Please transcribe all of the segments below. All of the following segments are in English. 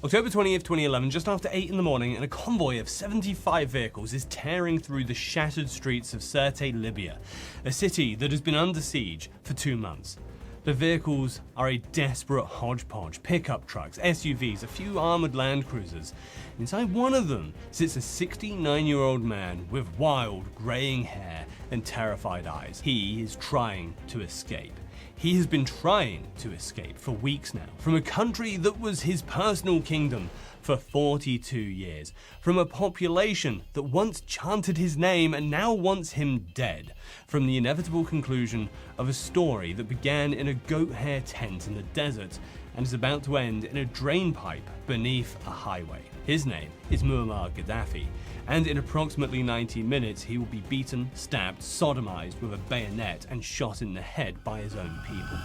October 20th, 2011, just after 8 in the morning, and a convoy of 75 vehicles is tearing through the shattered streets of Sirte, Libya, a city that has been under siege for 2 months. The vehicles are a desperate hodgepodge: pickup trucks, SUVs, a few armored land cruisers. Inside one of them sits a 69-year-old man with wild, graying hair and terrified eyes. He is trying to escape. He has been trying to escape for weeks now, from a country that was his personal kingdom for 42 years, from a population that once chanted his name and now wants him dead, from the inevitable conclusion of a story that began in a goat hair tent in the desert and is about to end in a drain pipe beneath a highway. His name is Muammar Gaddafi, and in approximately 90 minutes he will be beaten, stabbed, sodomized with a bayonet and shot in the head by his own people.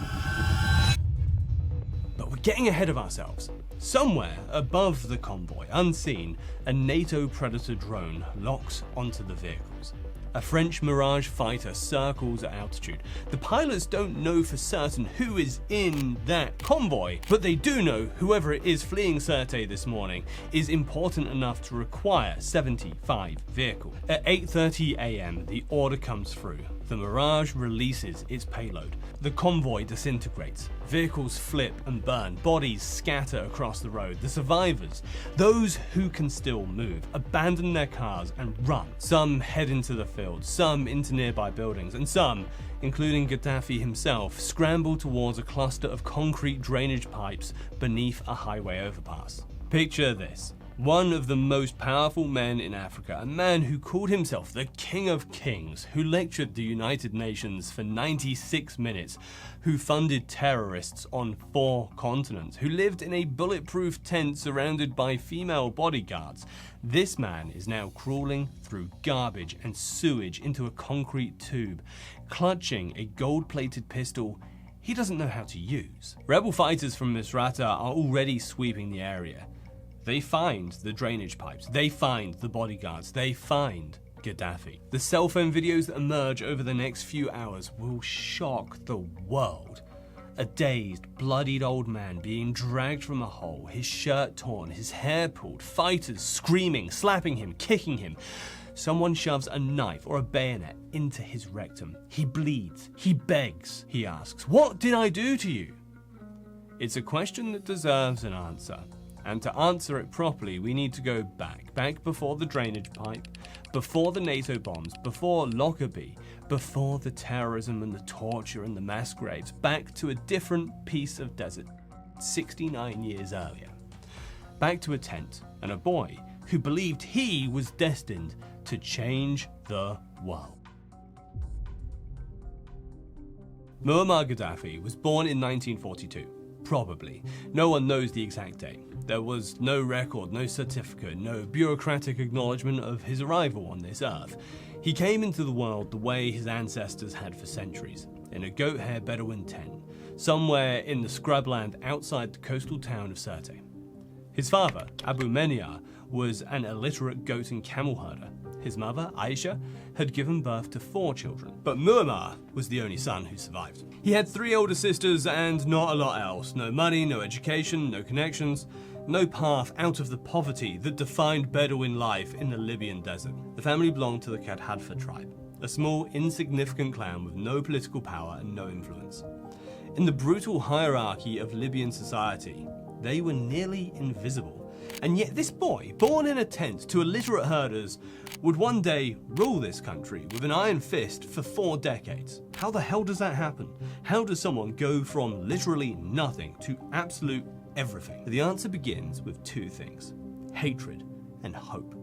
But we're getting ahead of ourselves. Somewhere above the convoy, unseen, a NATO Predator drone locks onto the vehicles. A French Mirage fighter circles at altitude. The pilots don't know for certain who is in that convoy, but they do know whoever it is fleeing Sirte this morning is important enough to require 75 vehicles. At 8:30 a.m, the order comes through. The Mirage releases its payload. The convoy disintegrates. Vehicles flip and burn. Bodies scatter across the road. The survivors, those who can still move, abandon their cars and run. Some head into the field, some into nearby buildings, and some, including Gaddafi himself, scramble towards a cluster of concrete drainage pipes beneath a highway overpass. Picture this. One of the most powerful men in Africa, a man who called himself the King of Kings, who lectured the United Nations for 96 minutes, who funded terrorists on 4 continents, who lived in a bulletproof tent surrounded by female bodyguards. This man is now crawling through garbage and sewage into a concrete tube, clutching a gold-plated pistol he doesn't know how to use. Rebel fighters from Misrata are already sweeping the area. They find the drainage pipes, they find the bodyguards, they find Gaddafi. The cell phone videos that emerge over the next few hours will shock the world. A dazed, bloodied old man being dragged from a hole, his shirt torn, his hair pulled, fighters screaming, slapping him, kicking him. Someone shoves a knife or a bayonet into his rectum. He bleeds, he begs, he asks, "What did I do to you?" It's a question that deserves an answer. And to answer it properly, we need to go back before the drainage pipe, before the NATO bombs, before Lockerbie, before the terrorism and the torture and the mass graves, back to a different piece of desert 69 years earlier. Back to a tent and a boy who believed he was destined to change the world. Muammar Gaddafi was born in 1942. Probably. No one knows the exact date. There was no record, no certificate, no bureaucratic acknowledgement of his arrival on this earth. He came into the world the way his ancestors had for centuries, in a goat hair Bedouin tent, somewhere in the scrubland outside the coastal town of Sirte. His father, Abu Meniar, was an illiterate goat and camel herder. His mother, Aisha, had given birth to 4 children, but Muammar was the only son who survived. He had 3 older sisters and not a lot else. No money, no education, no connections, no path out of the poverty that defined Bedouin life in the Libyan desert. The family belonged to the Kadhadfa tribe, a small, insignificant clan with no political power and no influence. In the brutal hierarchy of Libyan society, they were nearly invisible. And yet this boy, born in a tent to illiterate herders, would one day rule this country with an iron fist for 4 decades. How the hell does that happen? How does someone go from literally nothing to absolute everything? The answer begins with 2 things: hatred and hope.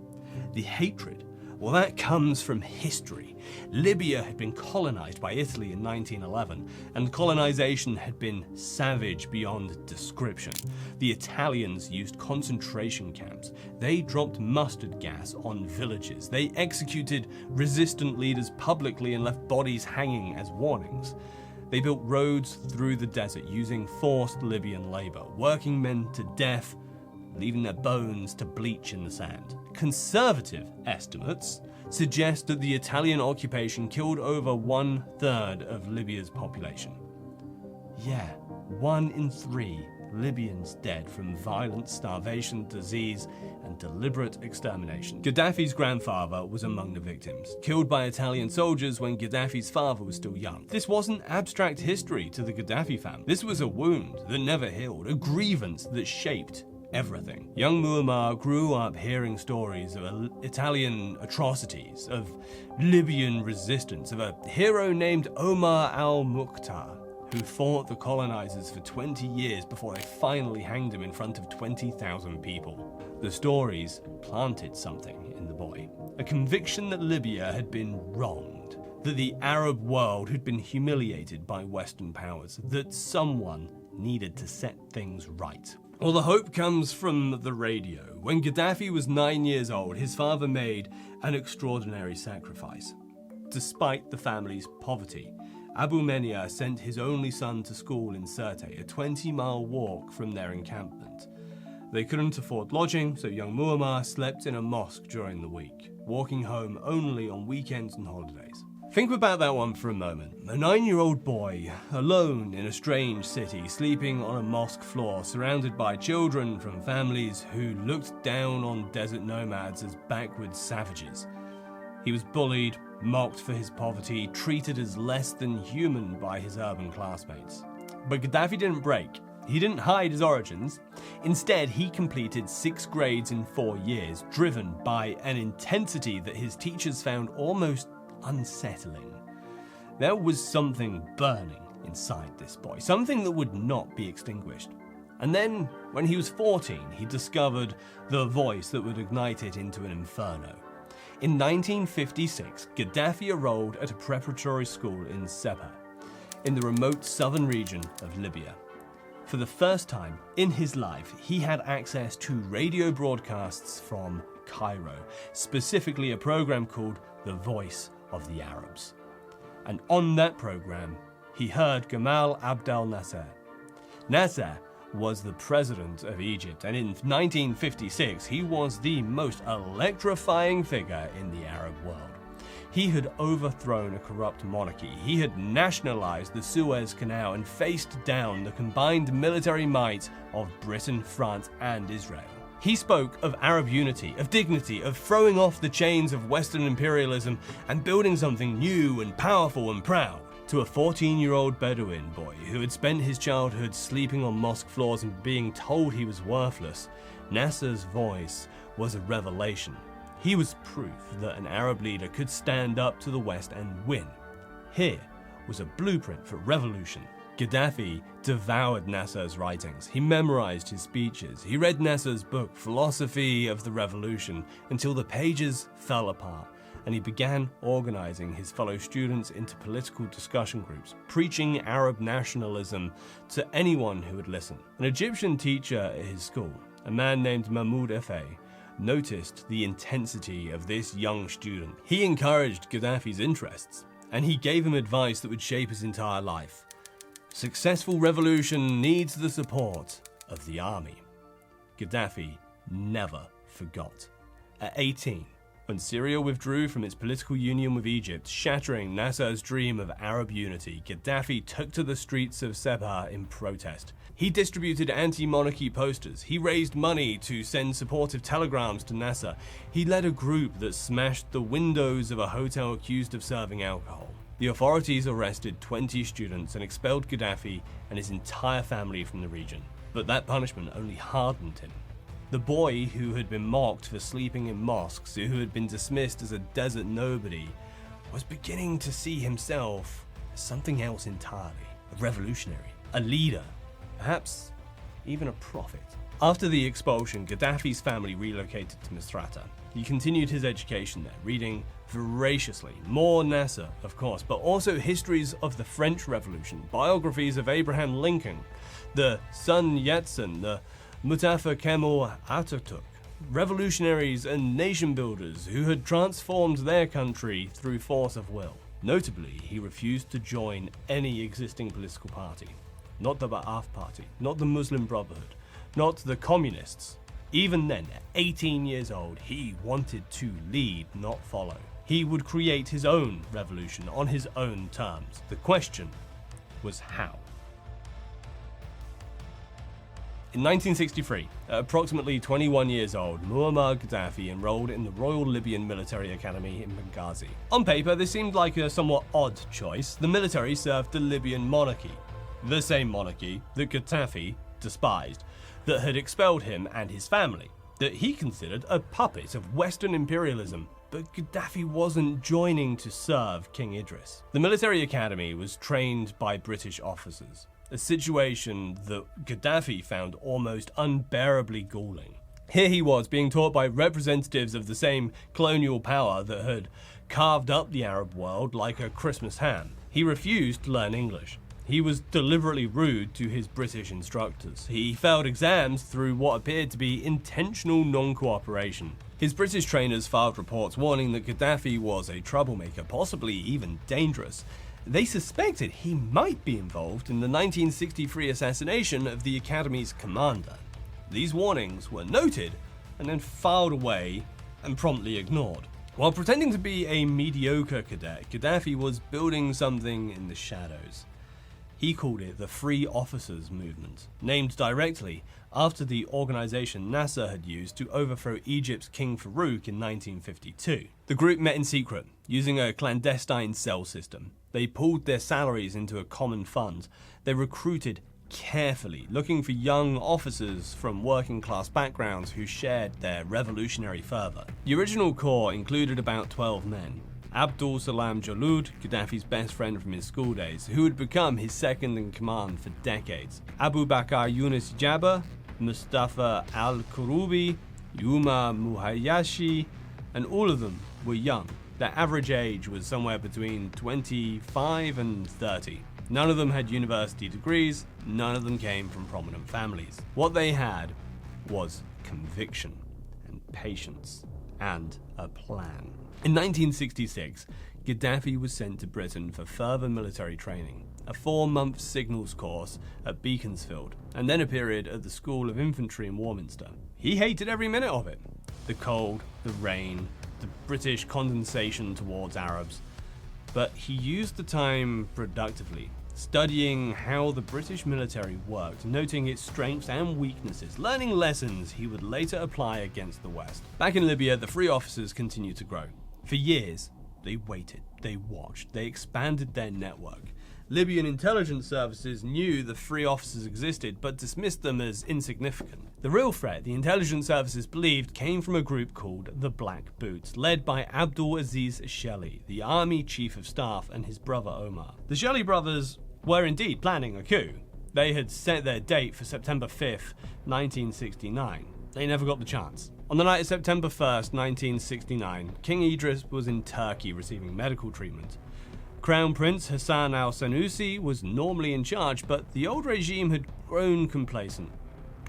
The hatred, well, that comes from history. Libya had been colonized by Italy in 1911, and colonization had been savage beyond description. The Italians used concentration camps. They dropped mustard gas on villages. They executed resistant leaders publicly and left bodies hanging as warnings. They built roads through the desert using forced Libyan labor, working men to death, leaving their bones to bleach in the sand. Conservative estimates suggest that the Italian occupation killed over 1/3 of Libya's population. Yeah, 1 in 3 Libyans dead from violent starvation, disease, and deliberate extermination. Gaddafi's grandfather was among the victims, killed by Italian soldiers when Gaddafi's father was still young. This wasn't abstract history to the Gaddafi family. This was a wound that never healed, a grievance that shaped everything. Young Muammar grew up hearing stories of Italian atrocities, of Libyan resistance, of a hero named Omar al-Mukhtar, who fought the colonizers for 20 years before they finally hanged him in front of 20,000 people. The stories planted something in the boy, a conviction that Libya had been wronged, that the Arab world had been humiliated by Western powers, that someone needed to set things right. Well, the hope comes from the radio. When Gaddafi was 9 years old, his father made an extraordinary sacrifice. Despite the family's poverty, Abu Menia sent his only son to school in Sirte, a 20-mile walk from their encampment. They couldn't afford lodging, so young Muammar slept in a mosque during the week, walking home only on weekends and holidays. Think about that one for a moment. A 9-year-old boy, alone in a strange city, sleeping on a mosque floor, surrounded by children from families who looked down on desert nomads as backward savages. He was bullied, mocked for his poverty, treated as less than human by his urban classmates. But Gaddafi didn't break. He didn't hide his origins. Instead, he completed 6 grades in 4 years, driven by an intensity that his teachers found almost unsettling. There was something burning inside this boy, something that would not be extinguished. And then, when he was 14, he discovered the voice that would ignite it into an inferno. In 1956, Gaddafi enrolled at a preparatory school in Sebha, in the remote southern region of Libya. For the first time in his life, he had access to radio broadcasts from Cairo, specifically a program called The Voice of the Arabs. And on that program, he heard Gamal Abdel Nasser. Nasser was the president of Egypt, and in 1956, he was the most electrifying figure in the Arab world. He had overthrown a corrupt monarchy. He had nationalized the Suez Canal and faced down the combined military might of Britain, France, and Israel. He spoke of Arab unity, of dignity, of throwing off the chains of Western imperialism and building something new and powerful and proud. To a 14-year-old Bedouin boy who had spent his childhood sleeping on mosque floors and being told he was worthless, Nasser's voice was a revelation. He was proof that an Arab leader could stand up to the West and win. Here was a blueprint for revolution. Gaddafi devoured Nasser's writings. He memorized his speeches. He read Nasser's book, Philosophy of the Revolution, until the pages fell apart, and he began organizing his fellow students into political discussion groups, preaching Arab nationalism to anyone who would listen. An Egyptian teacher at his school, a man named Mahmoud Efe, noticed the intensity of this young student. He encouraged Gaddafi's interests, and he gave him advice that would shape his entire life. Successful revolution needs the support of the army. Gaddafi never forgot. At 18, when Syria withdrew from its political union with Egypt, shattering Nasser's dream of Arab unity, Gaddafi took to the streets of Sebha in protest. He distributed anti-monarchy posters. He raised money to send supportive telegrams to Nasser. He led a group that smashed the windows of a hotel accused of serving alcohol. The authorities arrested 20 students and expelled Gaddafi and his entire family from the region. But that punishment only hardened him. The boy who had been mocked for sleeping in mosques, who had been dismissed as a desert nobody, was beginning to see himself as something else entirely. A revolutionary, a leader, perhaps even a prophet. After the expulsion, Gaddafi's family relocated to Misrata. He continued his education there, reading voraciously, more Nasser, of course, but also histories of the French Revolution, biographies of Abraham Lincoln, the Sun Yat-sen, the Mustafa Kemal Atatürk, revolutionaries and nation builders who had transformed their country through force of will. Notably, he refused to join any existing political party. Not the Ba'ath Party, not the Muslim Brotherhood, not the Communists. Even then, at 18 years old, he wanted to lead, not follow. He would create his own revolution on his own terms. The question was how. In 1963, at approximately 21 years old, Muammar Gaddafi enrolled in the Royal Libyan Military Academy in Benghazi. On paper, this seemed like a somewhat odd choice. The military served the Libyan monarchy, the same monarchy that Gaddafi despised, that had expelled him and his family, that he considered a puppet of Western imperialism. But Gaddafi wasn't joining to serve King Idris. The military academy was trained by British officers, a situation that Gaddafi found almost unbearably galling. Here he was being taught by representatives of the same colonial power that had carved up the Arab world like a Christmas ham. He refused to learn English. He was deliberately rude to his British instructors. He failed exams through what appeared to be intentional non-cooperation. His British trainers filed reports warning that Gaddafi was a troublemaker, possibly even dangerous. They suspected he might be involved in the 1963 assassination of the Academy's commander. These warnings were noted and then filed away and promptly ignored. While pretending to be a mediocre cadet, Gaddafi was building something in the shadows. He called it the Free Officers Movement, named directly after the organization Nasser had used to overthrow Egypt's King Farouk in 1952. The group met in secret, using a clandestine cell system. They pooled their salaries into a common fund. They recruited carefully, looking for young officers from working-class backgrounds who shared their revolutionary fervor. The original core included about 12 men. Abdul Salam Jalud, Gaddafi's best friend from his school days, who would become his second-in-command for decades. Abu Bakr Yunus Jabba, Mustafa al-Kurubi, Yuma Muhayashi, and all of them were young. Their average age was somewhere between 25 and 30. None of them had university degrees, none of them came from prominent families. What they had was conviction and patience and a plan. In 1966, Gaddafi was sent to Britain for further military training, a 4-month signals course at Beaconsfield, and then a period at the School of Infantry in Warminster. He hated every minute of it. The cold, the rain, the British condescension towards Arabs. But he used the time productively, studying how the British military worked, noting its strengths and weaknesses, learning lessons he would later apply against the West. Back in Libya, the Free Officers continued to grow. For years, they waited, they watched, they expanded their network. Libyan intelligence services knew the Free Officers existed, but dismissed them as insignificant. The real threat, the intelligence services believed, came from a group called the Black Boots, led by Abdul Aziz Shelley, the army chief of staff, and his brother Omar. The Shelley brothers were indeed planning a coup. They had set their date for September 5th, 1969. They never got the chance. On the night of September 1st, 1969, King Idris was in Turkey receiving medical treatment. Crown Prince Hassan al-Sanusi was normally in charge, but the old regime had grown complacent,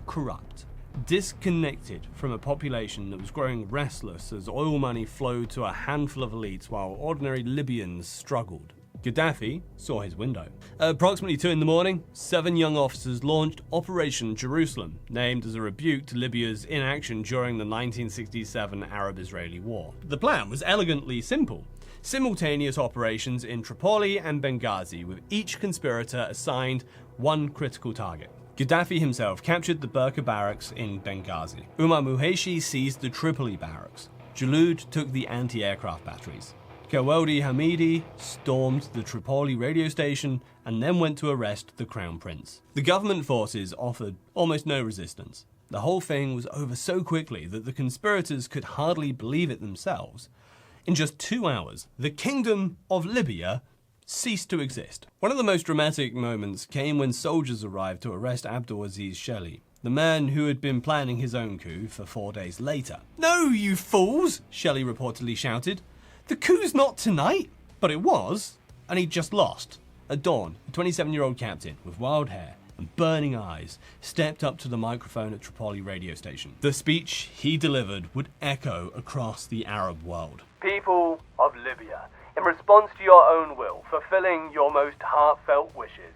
corrupt, disconnected from a population that was growing restless as oil money flowed to a handful of elites while ordinary Libyans struggled. Gaddafi saw his window. At approximately 2 in the morning, 7 young officers launched Operation Jerusalem, named as a rebuke to Libya's inaction during the 1967 Arab-Israeli War. The plan was elegantly simple. Simultaneous operations in Tripoli and Benghazi, with each conspirator assigned one critical target. Gaddafi himself captured the Burqa barracks in Benghazi. Umar Muheshi seized the Tripoli barracks. Jalud took the anti-aircraft batteries. Kawaldi Hamidi stormed the Tripoli radio station and then went to arrest the Crown Prince. The government forces offered almost no resistance. The whole thing was over so quickly that the conspirators could hardly believe it themselves. In just 2 hours, the Kingdom of Libya ceased to exist. One of the most dramatic moments came when soldiers arrived to arrest Abdul Aziz Shelley, the man who had been planning his own coup for 4 days later. "No, you fools!" Shelley reportedly shouted. "The coup's not tonight." But it was, and he'd just lost. At dawn, a 27-year-old captain with wild hair and burning eyes stepped up to the microphone at Tripoli radio station. The speech he delivered would echo across the Arab world. "People of Libya, in response to your own will, fulfilling your most heartfelt wishes,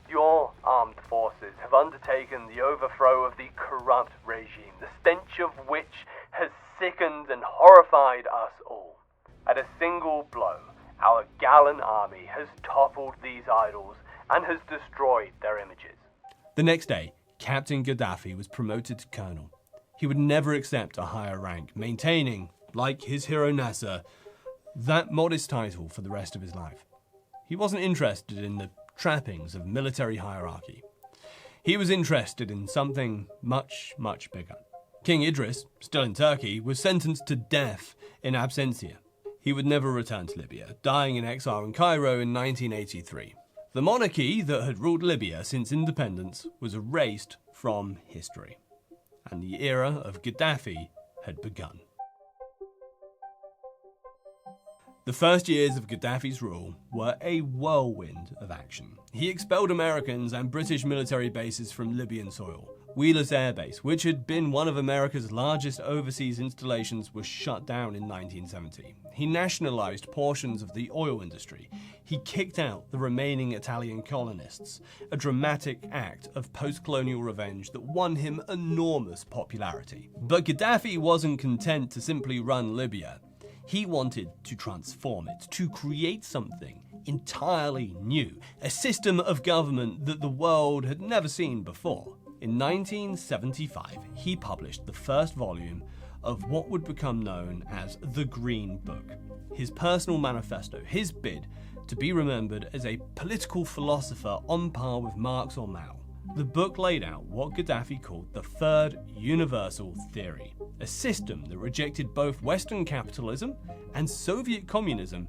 your armed forces have undertaken the overthrow of the corrupt regime, the stench of which has sickened and horrified us all. At a single blow, our gallant army has toppled these idols and has destroyed their images." The next day, Captain Gaddafi was promoted to colonel. He would never accept a higher rank, maintaining, like his hero Nasser, that modest title for the rest of his life. He wasn't interested in the trappings of military hierarchy. He was interested in something much, much bigger. King Idris, still in Turkey, was sentenced to death in absentia. He would never return to Libya, dying in exile in Cairo in 1983. The monarchy that had ruled Libya since independence was erased from history, and the era of Gaddafi had begun. The first years of Gaddafi's rule were a whirlwind of action. He expelled Americans and British military bases from Libyan soil. Wheeler's Air Base, which had been one of America's largest overseas installations, was shut down in 1970. He nationalized portions of the oil industry. He kicked out the remaining Italian colonists, a dramatic act of post-colonial revenge that won him enormous popularity. But Gaddafi wasn't content to simply run Libya. He wanted to transform it, to create something entirely new, a system of government that the world had never seen before. In 1975, he published the first volume of what would become known as the Green Book, his personal manifesto, his bid to be remembered as a political philosopher on par with Marx or Mao. The book laid out what Gaddafi called the Third Universal Theory, a system that rejected both Western capitalism and Soviet communism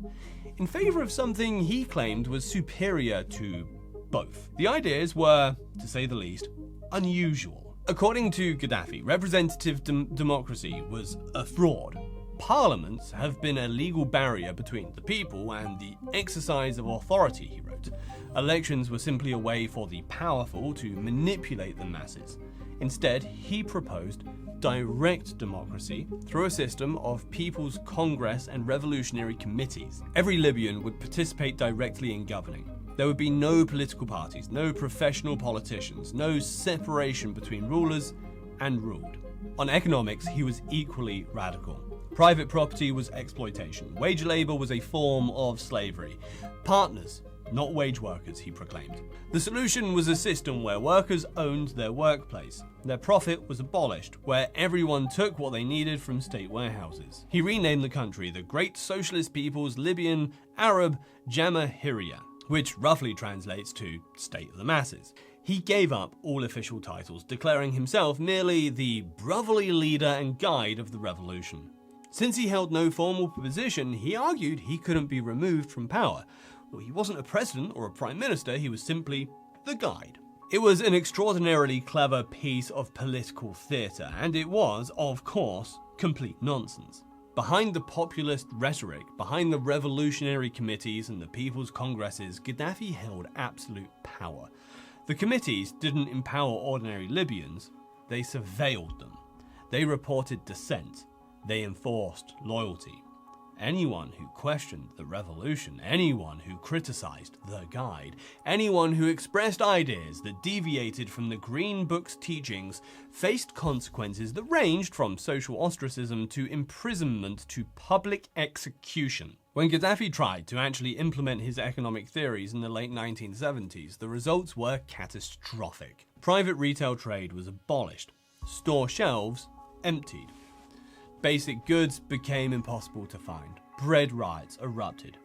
in favor of something he claimed was superior to both. The ideas were, to say the least, unusual. According to Gaddafi, representative democracy was a fraud. Parliaments have been a legal barrier between the people and the exercise of authority, he wrote. Elections were simply a way for the powerful to manipulate the masses. Instead, he proposed direct democracy through a system of People's Congress and revolutionary committees. Every Libyan would participate directly in governing. There would be no political parties, no professional politicians, no separation between rulers and ruled. On economics, he was equally radical. Private property was exploitation. Wage labor was a form of slavery. Partners, not wage workers, he proclaimed. The solution was a system where workers owned their workplace. Their profit was abolished, where everyone took what they needed from state warehouses. He renamed the country the Great Socialist People's Libyan Arab Jamahiriya, which roughly translates to State of the Masses. He gave up all official titles, declaring himself merely the brotherly leader and guide of the revolution. Since he held no formal position, he argued he couldn't be removed from power. Well, he wasn't a president or a prime minister, he was simply the guide. It was an extraordinarily clever piece of political theatre, and it was, of course, complete nonsense. Behind the populist rhetoric, behind the revolutionary committees and the people's congresses, Gaddafi held absolute power. The committees didn't empower ordinary Libyans, they surveilled them. They reported dissent. They enforced loyalty. Anyone who questioned the revolution, anyone who criticized the guide, anyone who expressed ideas that deviated from the Green Book's teachings faced consequences that ranged from social ostracism to imprisonment to public execution. When Gaddafi tried to actually implement his economic theories in the late 1970s, the results were catastrophic. Private retail trade was abolished. Store shelves emptied. Basic goods became impossible to find. Bread riots erupted.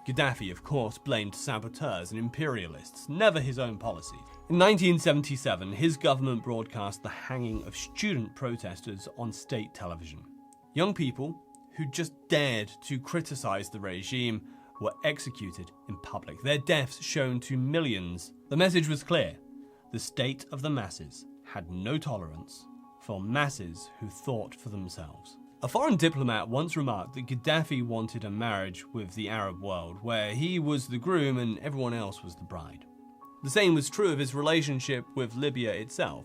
Gaddafi, of course, blamed saboteurs and imperialists, never his own policies. In 1977, his government broadcast the hanging of student protesters on state television. Young people who just dared to criticize the regime were executed in public, their deaths shown to millions. The message was clear. The state of the masses had no tolerance for masses who thought for themselves. A foreign diplomat once remarked that Gaddafi wanted a marriage with the Arab world, where he was the groom and everyone else was the bride. The same was true of his relationship with Libya itself.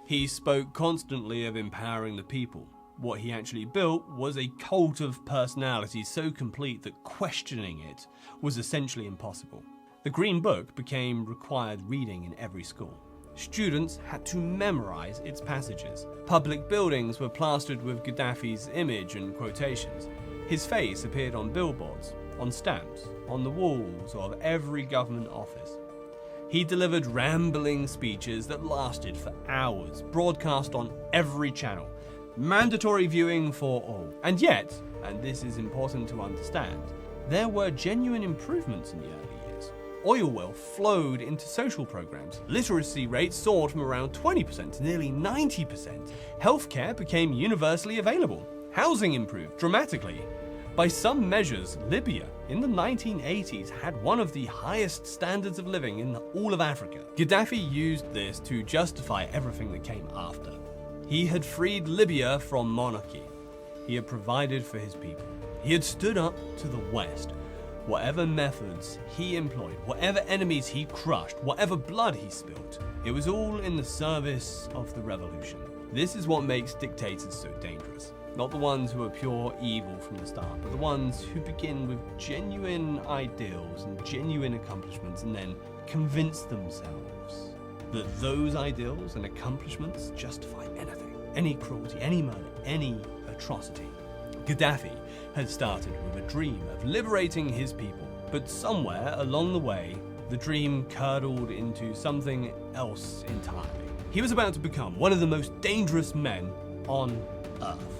He spoke constantly of empowering the people. What he actually built was a cult of personality so complete that questioning it was essentially impossible. The Green Book became required reading in every school. Students had to memorize its passages. Public buildings were plastered with Gaddafi's image and quotations. His face appeared on billboards, on stamps, on the walls of every government office. He delivered rambling speeches that lasted for hours, broadcast on every channel, mandatory viewing for all. And yet, and this is important to understand, there were genuine improvements in the early years. Oil wealth flowed into social programs. Literacy rates soared from around 20% to nearly 90%. Healthcare became universally available. Housing improved dramatically. By some measures, Libya in the 1980s had one of the highest standards of living in all of Africa. Gaddafi used this to justify everything that came after. He had freed Libya from monarchy. He had provided for his people. He had stood up to the West. Whatever methods he employed, whatever enemies he crushed, whatever blood he spilled, it was all in the service of the revolution. This is what makes dictators so dangerous. Not the ones who are pure evil from the start, but the ones who begin with genuine ideals and genuine accomplishments and then convince themselves that those ideals and accomplishments justify anything, any cruelty, any murder, any atrocity. Gaddafi had started with a dream of liberating his people, but somewhere along the way, the dream curdled into something else entirely. He was about to become one of the most dangerous men on Earth.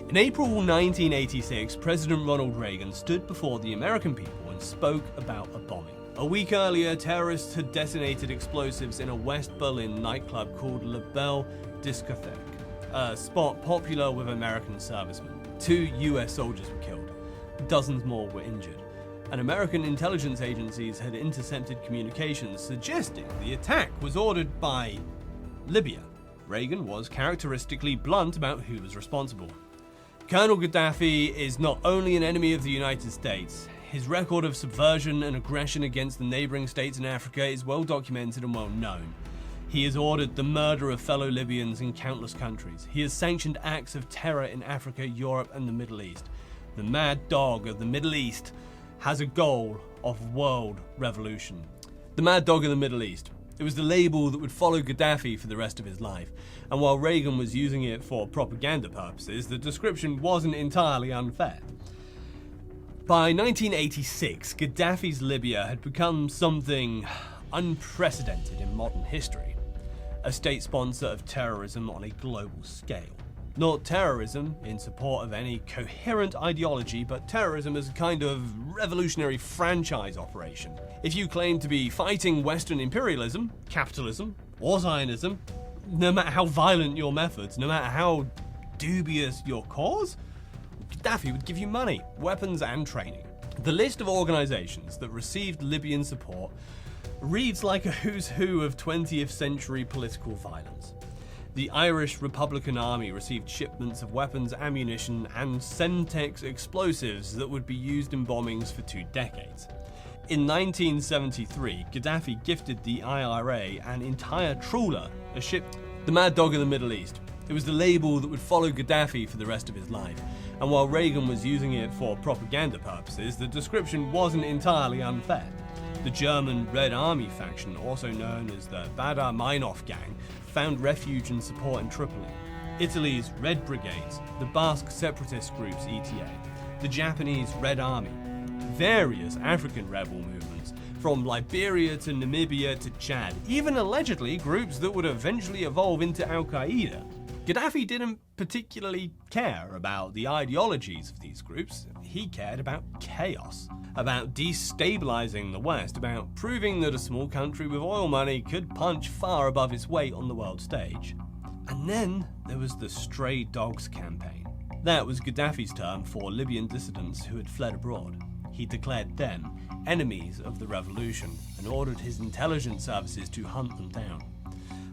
In April 1986, President Ronald Reagan stood before the American people and spoke about a bombing. A week earlier, terrorists had detonated explosives in a West Berlin nightclub called La Belle Discothèque, a spot popular with American servicemen. 2 US soldiers were killed. Dozens more were injured. And American intelligence agencies had intercepted communications suggesting the attack was ordered by Libya. Reagan was characteristically blunt about who was responsible. Colonel Gaddafi is not only an enemy of the United States, his record of subversion and aggression against the neighboring states in Africa is well documented and well known. He has ordered the murder of fellow Libyans in countless countries. He has sanctioned acts of terror in Africa, Europe, and the Middle East. The mad dog of the Middle East has a goal of world revolution. The mad dog of the Middle East. It was the label that would follow Gaddafi for the rest of his life. And while Reagan was using it for propaganda purposes, the description wasn't entirely unfair. By 1986, Gaddafi's Libya had become something unprecedented in modern history. A state sponsor of terrorism on a global scale. Not terrorism in support of any coherent ideology, but terrorism as a kind of revolutionary franchise operation. If you claim to be fighting Western imperialism, capitalism, or Zionism, no matter how violent your methods, no matter how dubious your cause, Gaddafi would give you money, weapons, and training. The list of organizations that received Libyan support reads like a who's who of 20th century political violence. The Irish Republican Army received shipments of weapons, ammunition, and Semtex explosives that would be used in bombings for 2 decades. In 1973, Gaddafi gifted the IRA an entire trawler, a ship, the mad dog of the Middle East. It was the label that would follow Gaddafi for the rest of his life. And while Reagan was using it for propaganda purposes, the description wasn't entirely unfair. The German Red Army faction, also known as the Badr Meinhof Gang, found refuge and support in Tripoli. Italy's Red Brigades, the Basque separatist groups ETA, the Japanese Red Army, various African rebel movements, from Liberia to Namibia to Chad, even allegedly groups that would eventually evolve into Al-Qaeda. Gaddafi didn't particularly care about the ideologies of these groups. He cared about chaos, about destabilizing the West, about proving that a small country with oil money could punch far above its weight on the world stage. And then there was the Stray Dogs campaign. That was Gaddafi's term for Libyan dissidents who had fled abroad. He declared them enemies of the revolution and ordered his intelligence services to hunt them down.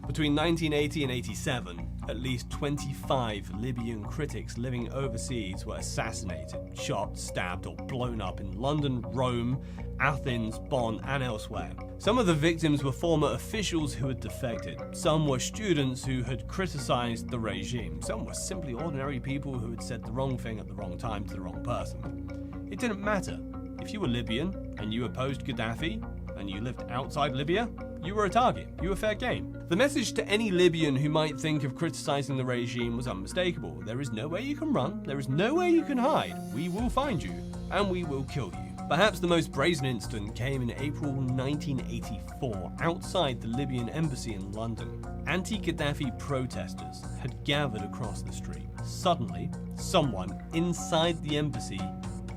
Between 1980 and 87, at least 25 Libyan critics living overseas were assassinated, shot, stabbed, or blown up in London, Rome, Athens, Bonn, and elsewhere. Some of the victims were former officials who had defected. Some were students who had criticized the regime. Some were simply ordinary people who had said the wrong thing at the wrong time to the wrong person. It didn't matter. If you were Libyan and you opposed Gaddafi and you lived outside Libya, you were a target. You were fair game. The message to any Libyan who might think of criticizing the regime was unmistakable. There is nowhere you can run. There is nowhere you can hide. We will find you and we will kill you. Perhaps the most brazen incident came in April 1984 outside the Libyan embassy in London. Anti-Gaddafi protesters had gathered across the street. Suddenly, someone inside the embassy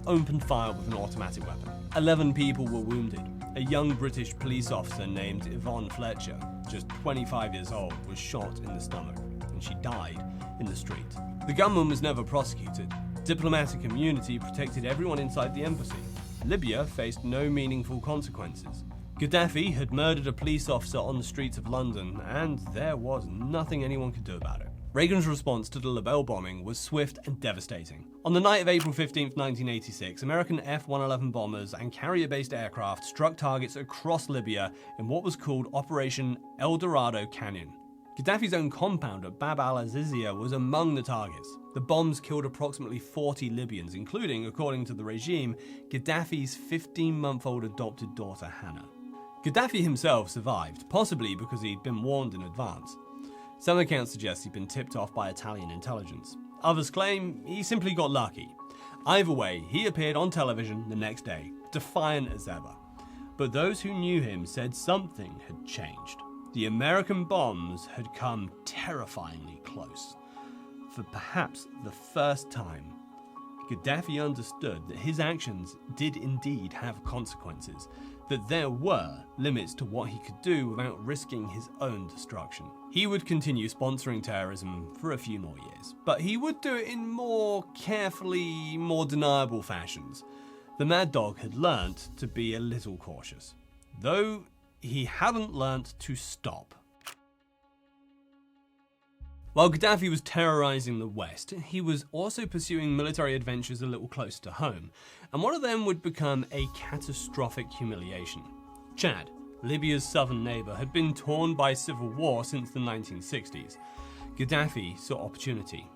opened fire with an automatic weapon. 11 people were wounded. A young British police officer named Yvonne Fletcher, just 25 years old, was shot in the stomach, and she died in the street. The gunman was never prosecuted. Diplomatic immunity protected everyone inside the embassy. Libya faced no meaningful consequences. Gaddafi had murdered a police officer on the streets of London, and there was nothing anyone could do about it. Reagan's response to the Libya bombing was swift and devastating. On the night of April 15, 1986, American F-111 bombers and carrier-based aircraft struck targets across Libya in what was called Operation El Dorado Canyon. Gaddafi's own compound at Bab al-Azizia was among the targets. The bombs killed approximately 40 Libyans, including, according to the regime, Gaddafi's 15-month-old adopted daughter Hannah. Gaddafi himself survived, possibly because he'd been warned in advance. Some accounts suggest he'd been tipped off by Italian intelligence. Others claim he simply got lucky. Either way, he appeared on television the next day, defiant as ever. But those who knew him said something had changed. The American bombs had come terrifyingly close. For perhaps the first time, Gaddafi understood that his actions did indeed have consequences, that there were limits to what he could do without risking his own destruction. He would continue sponsoring terrorism for a few more years, but he would do it in more carefully, more deniable fashions. The Mad Dog had learnt to be a little cautious, though he hadn't learnt to stop. While Gaddafi was terrorizing the West, he was also pursuing military adventures a little close to home, and one of them would become a catastrophic humiliation. Chad, Libya's southern neighbor, had been torn by civil war since the 1960s. Gaddafi saw opportunity.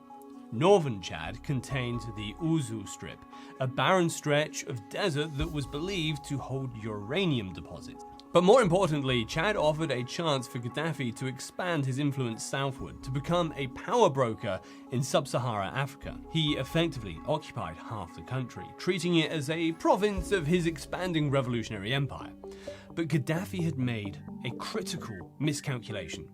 Northern Chad contained the Ouzou Strip, a barren stretch of desert that was believed to hold uranium deposits. But more importantly, Chad offered a chance for Gaddafi to expand his influence southward, to become a power broker in sub-Saharan Africa. He effectively occupied half the country, treating it as a province of his expanding revolutionary empire. But Gaddafi had made a critical miscalculation.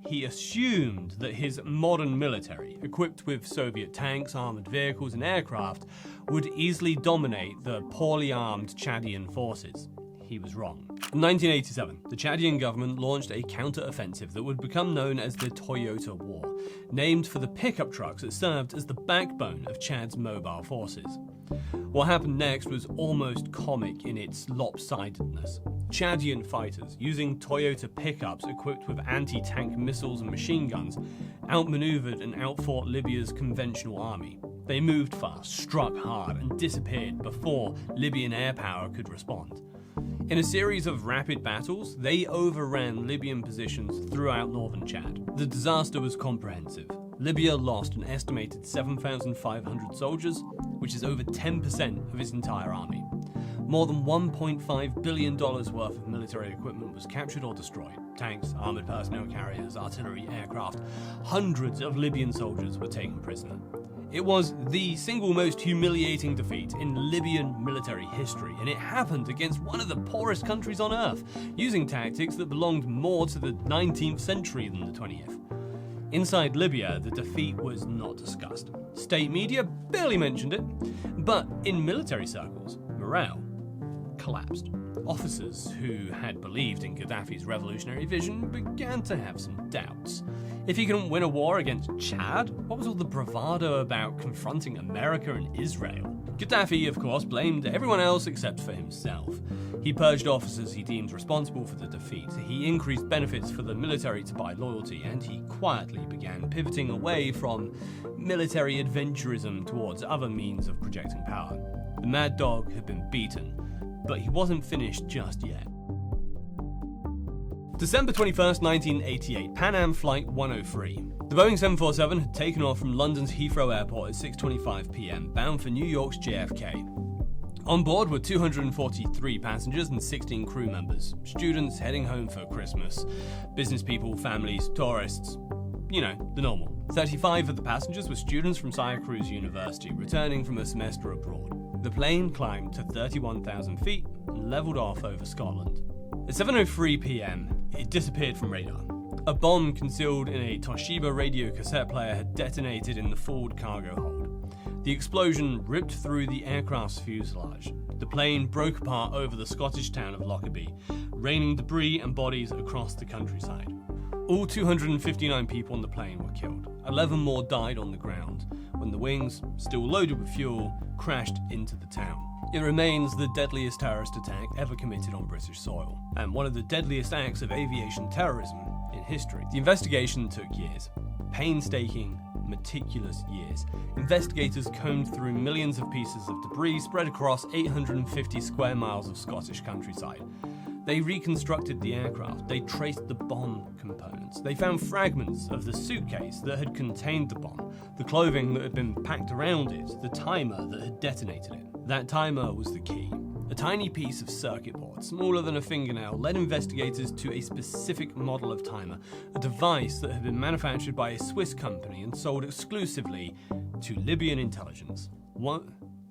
He assumed that his modern military, equipped with Soviet tanks, armored vehicles, and aircraft, would easily dominate the poorly armed Chadian forces. He was wrong. In 1987, the Chadian government launched a counter-offensive that would become known as the Toyota War, named for the pickup trucks that served as the backbone of Chad's mobile forces. What happened next was almost comic in its lopsidedness. Chadian fighters, using Toyota pickups equipped with anti-tank missiles and machine guns, outmaneuvered and outfought Libya's conventional army. They moved fast, struck hard, and disappeared before Libyan air power could respond. In a series of rapid battles, they overran Libyan positions throughout northern Chad. The disaster was comprehensive. Libya lost an estimated 7,500 soldiers, which is over 10% of its entire army. More than $1.5 billion worth of military equipment was captured or destroyed. Tanks, armored personnel carriers, artillery, aircraft. Hundreds of Libyan soldiers were taken prisoner. It was the single most humiliating defeat in Libyan military history, and it happened against one of the poorest countries on earth, using tactics that belonged more to the 19th century than the 20th. Inside Libya, the defeat was not discussed. State media barely mentioned it, but in military circles, morale collapsed. Officers who had believed in Gaddafi's revolutionary vision began to have some doubts. If he couldn't win a war against Chad, what was all the bravado about confronting America and Israel? Gaddafi, of course, blamed everyone else except for himself. He purged officers he deemed responsible for the defeat, he increased benefits for the military to buy loyalty, and he quietly began pivoting away from military adventurism towards other means of projecting power. The Mad Dog had been beaten, but he wasn't finished just yet. December 21st, 1988, Pan Am Flight 103. The Boeing 747 had taken off from London's Heathrow Airport at 6:25 p.m, bound for New York's JFK. On board were 243 passengers and 16 crew members, students heading home for Christmas, business people, families, tourists, you know, the normal. 35 of the passengers were students from Syracuse University, returning from a semester abroad. The plane climbed to 31,000 feet and levelled off over Scotland. At 7:03 p.m, it disappeared from radar. A bomb concealed in a Toshiba radio cassette player had detonated in the forward cargo hold. The explosion ripped through the aircraft's fuselage. The plane broke apart over the Scottish town of Lockerbie, raining debris and bodies across the countryside. All 259 people on the plane were killed. 11 more died on the ground when the wings, still loaded with fuel, crashed into the town. It remains the deadliest terrorist attack ever committed on British soil, and one of the deadliest acts of aviation terrorism in history. The investigation took years. Painstaking, meticulous years. Investigators combed through millions of pieces of debris spread across 850 square miles of Scottish countryside. They reconstructed the aircraft, they traced the bomb components, they found fragments of the suitcase that had contained the bomb, the clothing that had been packed around it, the timer that had detonated it. That timer was the key. A tiny piece of circuit board, smaller than a fingernail, led investigators to a specific model of timer, a device that had been manufactured by a Swiss company and sold exclusively to Libyan intelligence.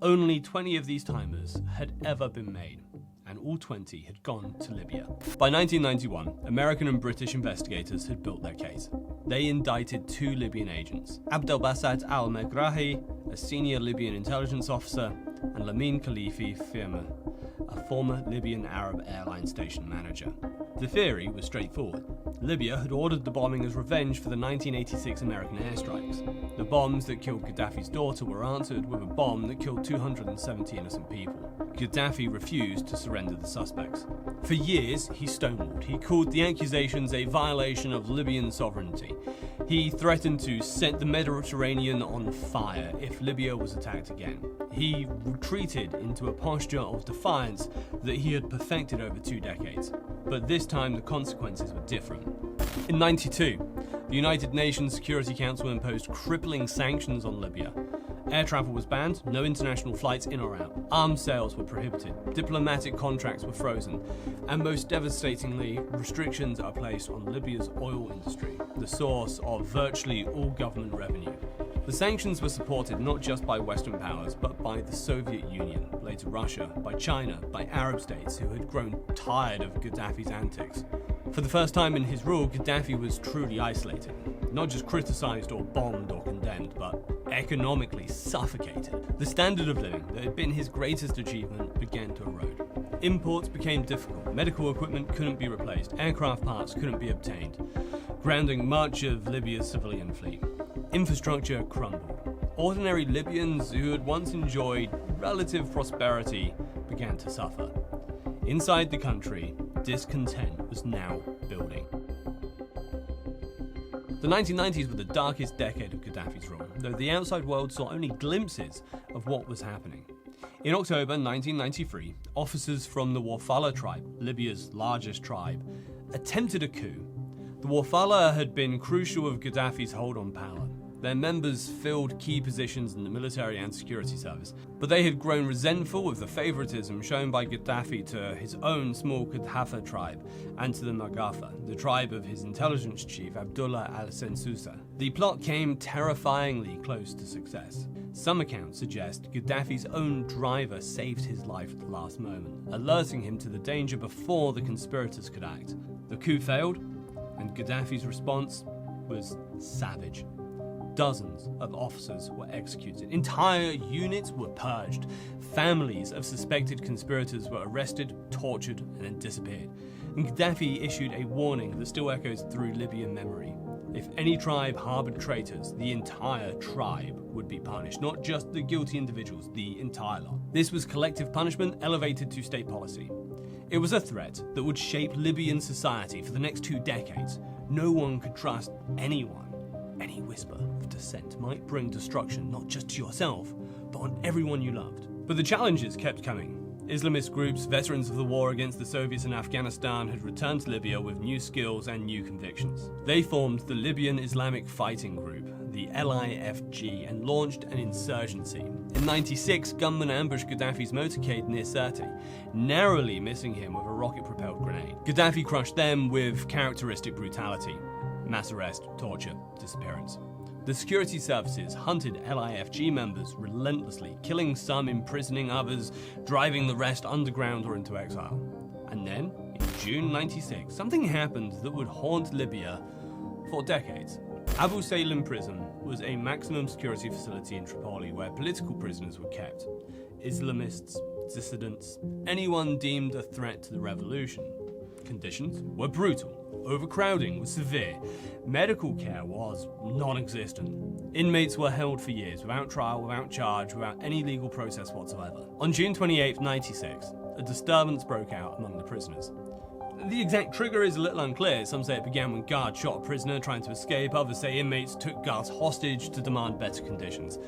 Only 20 of these timers had ever been made, and all 20 had gone to Libya. By 1991, American and British investigators had built their case. They indicted 2 Libyan agents, Abdelbassat al-Megrahi, a senior Libyan intelligence officer, and Lamin Khalifi Firma, a former Libyan Arab airline station manager. The theory was straightforward. Libya had ordered the bombing as revenge for the 1986 American airstrikes. The bombs that killed Gaddafi's daughter were answered with a bomb that killed 270 innocent people. Gaddafi refused to surrender the suspects. For years, he stonewalled. He called the accusations a violation of Libyan sovereignty. He threatened to set the Mediterranean on fire if Libya was attacked again. He retreated into a posture of defiance that he had perfected over 2 decades. But this time, the consequences were different. In 1992, the United Nations Security Council imposed crippling sanctions on Libya. Air travel was banned, no international flights in or out. Arms sales were prohibited, diplomatic contracts were frozen, and most devastatingly, restrictions are placed on Libya's oil industry, the source of virtually all government revenue. The sanctions were supported not just by Western powers, but by the Soviet Union, later Russia, by China, by Arab states who had grown tired of Gaddafi's antics. For the first time in his rule, Gaddafi was truly isolated, not just criticized or bombed or condemned, but economically suffocated. The standard of living that had been his greatest achievement began to erode. Imports became difficult, medical equipment couldn't be replaced, aircraft parts couldn't be obtained, grounding much of Libya's civilian fleet. Infrastructure crumbled. Ordinary Libyans who had once enjoyed relative prosperity began to suffer. Inside the country, discontent was now building. The 1990s were the darkest decade of Gaddafi's rule, though the outside world saw only glimpses of what was happening. In October 1993, officers from the Warfala tribe, Libya's largest tribe, attempted a coup. The Warfala had been crucial of Gaddafi's hold on power. Their members filled key positions in the military and security service, but they had grown resentful of the favoritism shown by Gaddafi to his own small Kadhafa tribe and to the Magafa, the tribe of his intelligence chief Abdullah al-Sensusa. The plot came terrifyingly close to success. Some accounts suggest Gaddafi's own driver saved his life at the last moment, alerting him to the danger before the conspirators could act. The coup failed, and Gaddafi's response was savage. Dozens of officers were executed. Entire units were purged. Families of suspected conspirators were arrested, tortured, and then disappeared. And Gaddafi issued a warning that still echoes through Libyan memory. If any tribe harbored traitors, the entire tribe would be punished, not just the guilty individuals, the entire lot. This was collective punishment elevated to state policy. It was a threat that would shape Libyan society for the next 2 decades. No one could trust anyone. Any whisper of dissent might bring destruction not just to yourself, but on everyone you loved. But the challenges kept coming. Islamist groups, veterans of the war against the Soviets in Afghanistan, had returned to Libya with new skills and new convictions. They formed the Libyan Islamic Fighting Group, the LIFG, and launched an insurgency. In '96, gunmen ambushed Gaddafi's motorcade near Sirte, narrowly missing him with a rocket-propelled grenade. Gaddafi crushed them with characteristic brutality. Mass arrest, torture, disappearance. The security services hunted LIFG members relentlessly, killing some, imprisoning others, driving the rest underground or into exile. And then, in June 96, something happened that would haunt Libya for decades. Abu Salim prison was a maximum security facility in Tripoli where political prisoners were kept. Islamists, dissidents, anyone deemed a threat to the revolution. Conditions were brutal. Overcrowding was severe. Medical care was non-existent. Inmates were held for years without trial, without charge, without any legal process whatsoever. On June 28, 96, a disturbance broke out among the prisoners. The exact trigger is a little unclear. Some say it began when guards shot a prisoner trying to escape. Others say inmates took guards hostage to demand better conditions.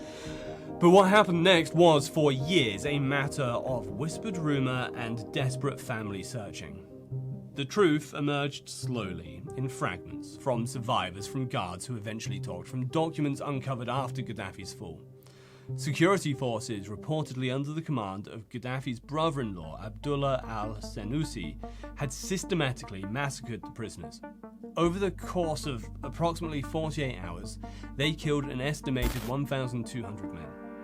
But what happened next was, for years, a matter of whispered rumor and desperate family searching. The truth emerged slowly, in fragments, from survivors, from guards who eventually talked, from documents uncovered after Gaddafi's fall. Security forces, reportedly under the command of Gaddafi's brother-in-law, Abdullah al-Senussi, had systematically massacred the prisoners. Over the course of approximately 48 hours, they killed an estimated 1,200 men.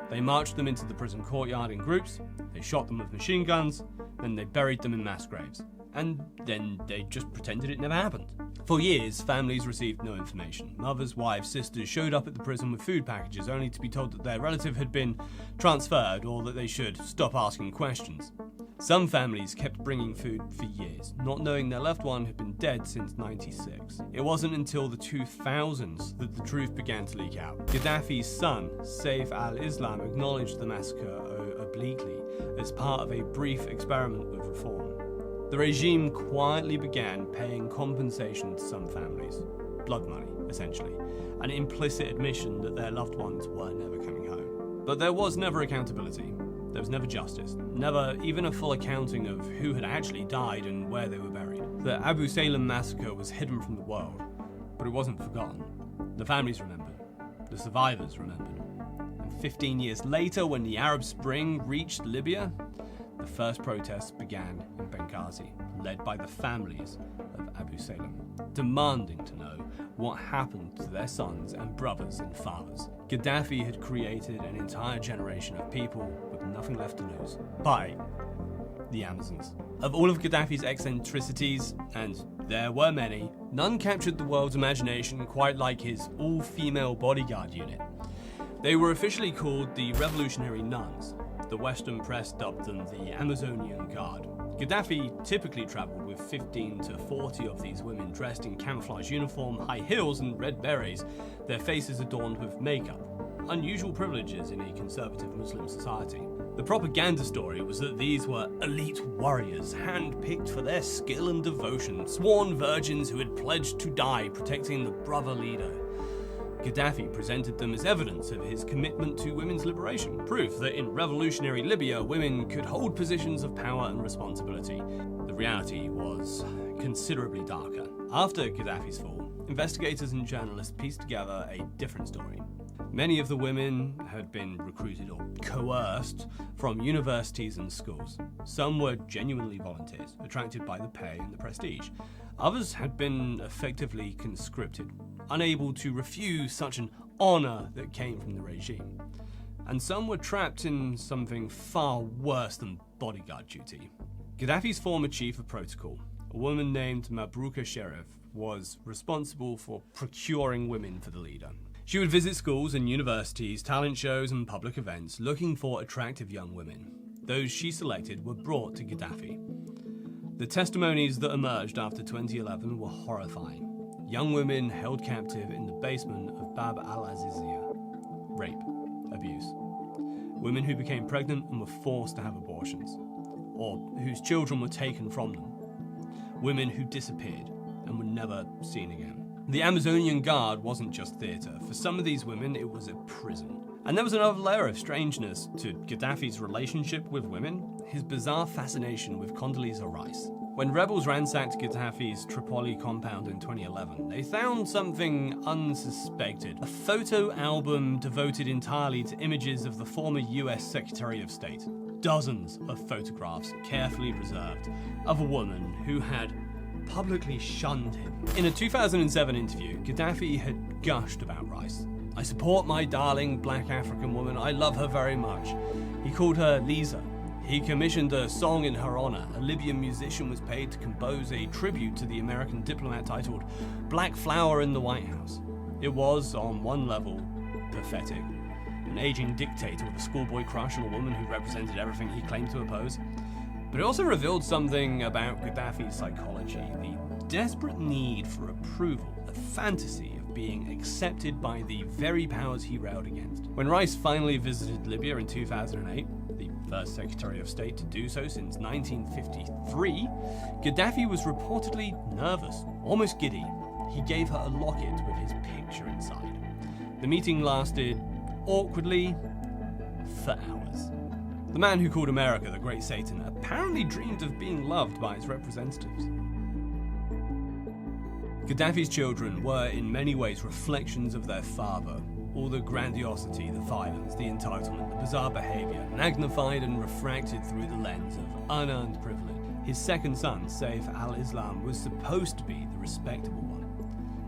They marched them into the prison courtyard in groups, they shot them with machine guns, then they buried them in mass graves. And then they just pretended it never happened. For years, families received no information. Mothers, wives, sisters showed up at the prison with food packages only to be told that their relative had been transferred or that they should stop asking questions. Some families kept bringing food for years, not knowing their loved one had been dead since '96. It wasn't until the 2000s that the truth began to leak out. Gaddafi's son, Saif al-Islam, acknowledged the massacre obliquely as part of a brief experiment with reform. The regime quietly began paying compensation to some families, blood money, essentially, an implicit admission that their loved ones were never coming home. But there was never accountability. There was never justice, never even a full accounting of who had actually died and where they were buried. The Abu Salim massacre was hidden from the world, but it wasn't forgotten. The families remembered. The survivors remembered. And 15 years later, when the Arab Spring reached Libya, the first protests began in Benghazi, led by the families of Abu Salim, demanding to know what happened to their sons and brothers and fathers. Gaddafi had created an entire generation of people with nothing left to lose by the Amazons. Of all of Gaddafi's eccentricities, and there were many, none captured the world's imagination quite like his all-female bodyguard unit. They were officially called the Revolutionary Nuns. The Western press dubbed them the Amazonian Guard. Gaddafi typically traveled with 15 to 40 of these women dressed in camouflage uniform, high heels and red berets, their faces adorned with makeup. Unusual privileges in a conservative Muslim society. The propaganda story was that these were elite warriors, hand-picked for their skill and devotion, sworn virgins who had pledged to die protecting the brother leader. Gaddafi presented them as evidence of his commitment to women's liberation, proof that in revolutionary Libya, women could hold positions of power and responsibility. The reality was considerably darker. After Gaddafi's fall, investigators and journalists pieced together a different story. Many of the women had been recruited or coerced from universities and schools. Some were genuinely volunteers, attracted by the pay and the prestige. Others had been effectively conscripted, unable to refuse such an honor that came from the regime. And some were trapped in something far worse than bodyguard duty. Gaddafi's former chief of protocol, a woman named Mabrouka Sherif, was responsible for procuring women for the leader. She would visit schools and universities, talent shows and public events, looking for attractive young women. Those she selected were brought to Gaddafi. The testimonies that emerged after 2011 were horrifying. Young women held captive in the basement of Bab al-Azizia. Rape, abuse. Women who became pregnant and were forced to have abortions, or whose children were taken from them. Women who disappeared and were never seen again. The Amazonian Guard wasn't just theatre. For some of these women, it was a prison. And there was another layer of strangeness to Gaddafi's relationship with women, his bizarre fascination with Condoleezza Rice. When rebels ransacked Gaddafi's Tripoli compound in 2011, they found something unsuspected. A photo album devoted entirely to images of the former US Secretary of State. Dozens of photographs carefully preserved of a woman who had publicly shunned him. In a 2007 interview, Gaddafi had gushed about Rice. "I support my darling black African woman. I love her very much." He called her Lisa. He commissioned a song in her honor. A Libyan musician was paid to compose a tribute to the American diplomat titled "Black Flower in the White House." It was, on one level, pathetic. An aging dictator with a schoolboy crush on a woman who represented everything he claimed to oppose. But it also revealed something about Gaddafi's psychology, the desperate need for approval, the fantasy of being accepted by the very powers he railed against. When Rice finally visited Libya in 2008, the first Secretary of State to do so since 1953, Gaddafi was reportedly nervous, almost giddy. He gave her a locket with his picture inside. The meeting lasted, awkwardly, for hours. The man who called America the Great Satan apparently dreamed of being loved by its representatives. Gaddafi's children were in many ways reflections of their father. All the grandiosity, the violence, the entitlement, the bizarre behavior, magnified and refracted through the lens of unearned privilege. His second son, Saif al-Islam, was supposed to be the respectable one.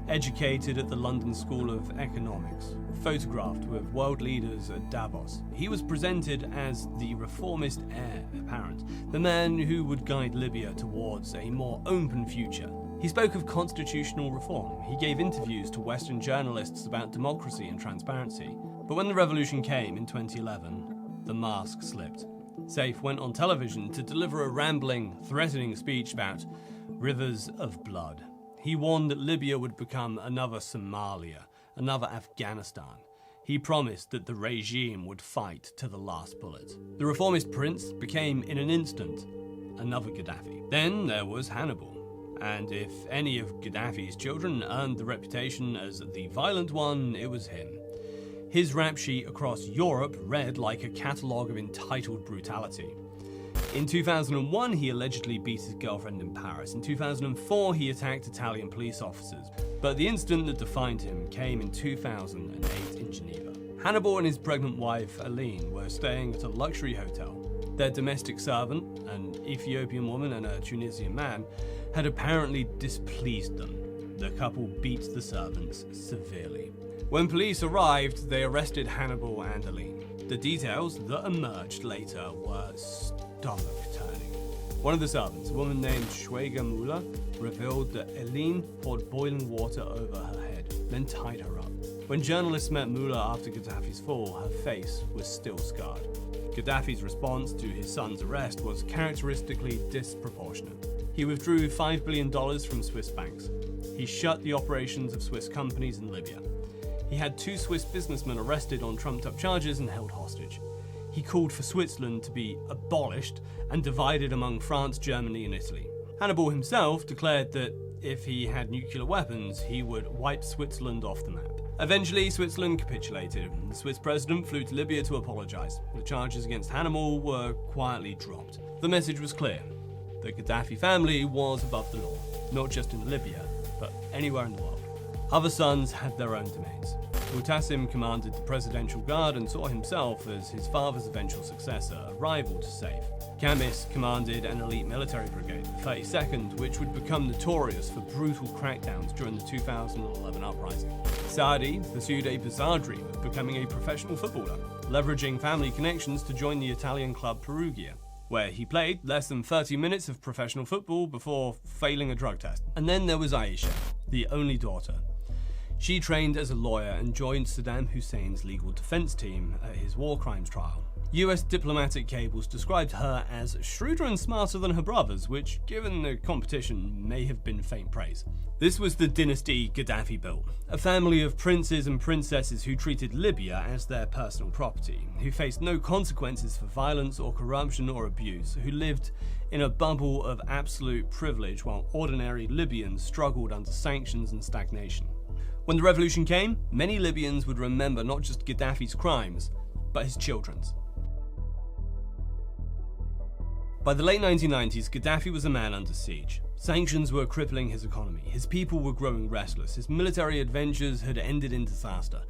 Educated at the London School of Economics, photographed with world leaders at Davos, he was presented as the reformist heir apparent, the man who would guide Libya towards a more open future. He spoke of constitutional reform. He gave interviews to Western journalists about democracy and transparency. But when the revolution came in 2011, the mask slipped. Saif went on television to deliver a rambling, threatening speech about rivers of blood. He warned that Libya would become another Somalia, another Afghanistan. He promised that the regime would fight to the last bullet. The reformist prince became, in an instant, another Gaddafi. Then there was Hannibal. And if any of Gaddafi's children earned the reputation as the violent one, it was him. His rap sheet across Europe read like a catalogue of entitled brutality. In 2001, he allegedly beat his girlfriend in Paris. In 2004, he attacked Italian police officers. But the incident that defined him came in 2008 in Geneva. Hannibal and his pregnant wife, Aline, were staying at a luxury hotel. Their domestic servant, an Ethiopian woman and a Tunisian man, had apparently displeased them. The couple beat the servants severely. When police arrived, they arrested Hannibal and Aline. The details that emerged later were stomach-turning. One of the servants, a woman named Schweiger Müller, revealed that Aline poured boiling water over her head, then tied her up. When journalists met Müller after Gaddafi's fall, her face was still scarred. Gaddafi's response to his son's arrest was characteristically disproportionate. He withdrew $5 billion from Swiss banks. He shut the operations of Swiss companies in Libya. He had 2 Swiss businessmen arrested on trumped-up charges and held hostage. He called for Switzerland to be abolished and divided among France, Germany, and Italy. Hannibal himself declared that if he had nuclear weapons, he would wipe Switzerland off the map. Eventually, Switzerland capitulated. The Swiss president flew to Libya to apologize. The charges against Hannibal were quietly dropped. The message was clear. The Gaddafi family was above the law, not just in Libya, but anywhere in the world. Other sons had their own domains. Mu'tasim commanded the Presidential Guard and saw himself as his father's eventual successor, a rival to Saif. Kamis commanded an elite military brigade, the 32nd, which would become notorious for brutal crackdowns during the 2011 uprising. Saadi pursued a bizarre dream of becoming a professional footballer, leveraging family connections to join the Italian club Perugia, where he played less than 30 minutes of professional football before failing a drug test. And then there was Aisha, the only daughter. She trained as a lawyer and joined Saddam Hussein's legal defense team at his war crimes trial. US diplomatic cables described her as shrewder and smarter than her brothers, which, given the competition, may have been faint praise. This was the dynasty Gaddafi built, a family of princes and princesses who treated Libya as their personal property, who faced no consequences for violence or corruption or abuse, who lived in a bubble of absolute privilege while ordinary Libyans struggled under sanctions and stagnation. When the revolution came, many Libyans would remember not just Gaddafi's crimes, but his children's. By the late 1990s, Gaddafi was a man under siege. Sanctions were crippling his economy, his people were growing restless, his military adventures had ended in disaster.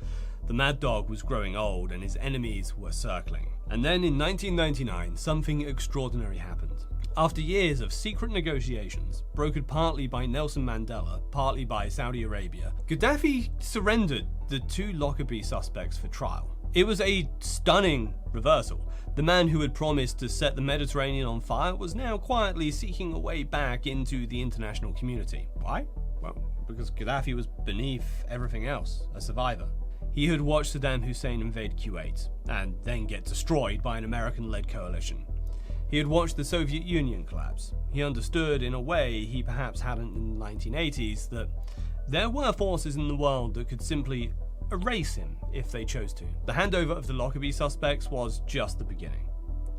The mad dog was growing old and his enemies were circling. And then in 1999, something extraordinary happened. After years of secret negotiations, brokered partly by Nelson Mandela, partly by Saudi Arabia, Gaddafi surrendered the 2 Lockerbie suspects for trial. It was a stunning reversal. The man who had promised to set the Mediterranean on fire was now quietly seeking a way back into the international community. Why? Well, because Gaddafi was beneath everything else, a survivor. He had watched Saddam Hussein invade Kuwait, and then get destroyed by an American-led coalition. He had watched the Soviet Union collapse. He understood, in a way he perhaps hadn't in the 1980s, that there were forces in the world that could simply erase him if they chose to. The handover of the Lockerbie suspects was just the beginning.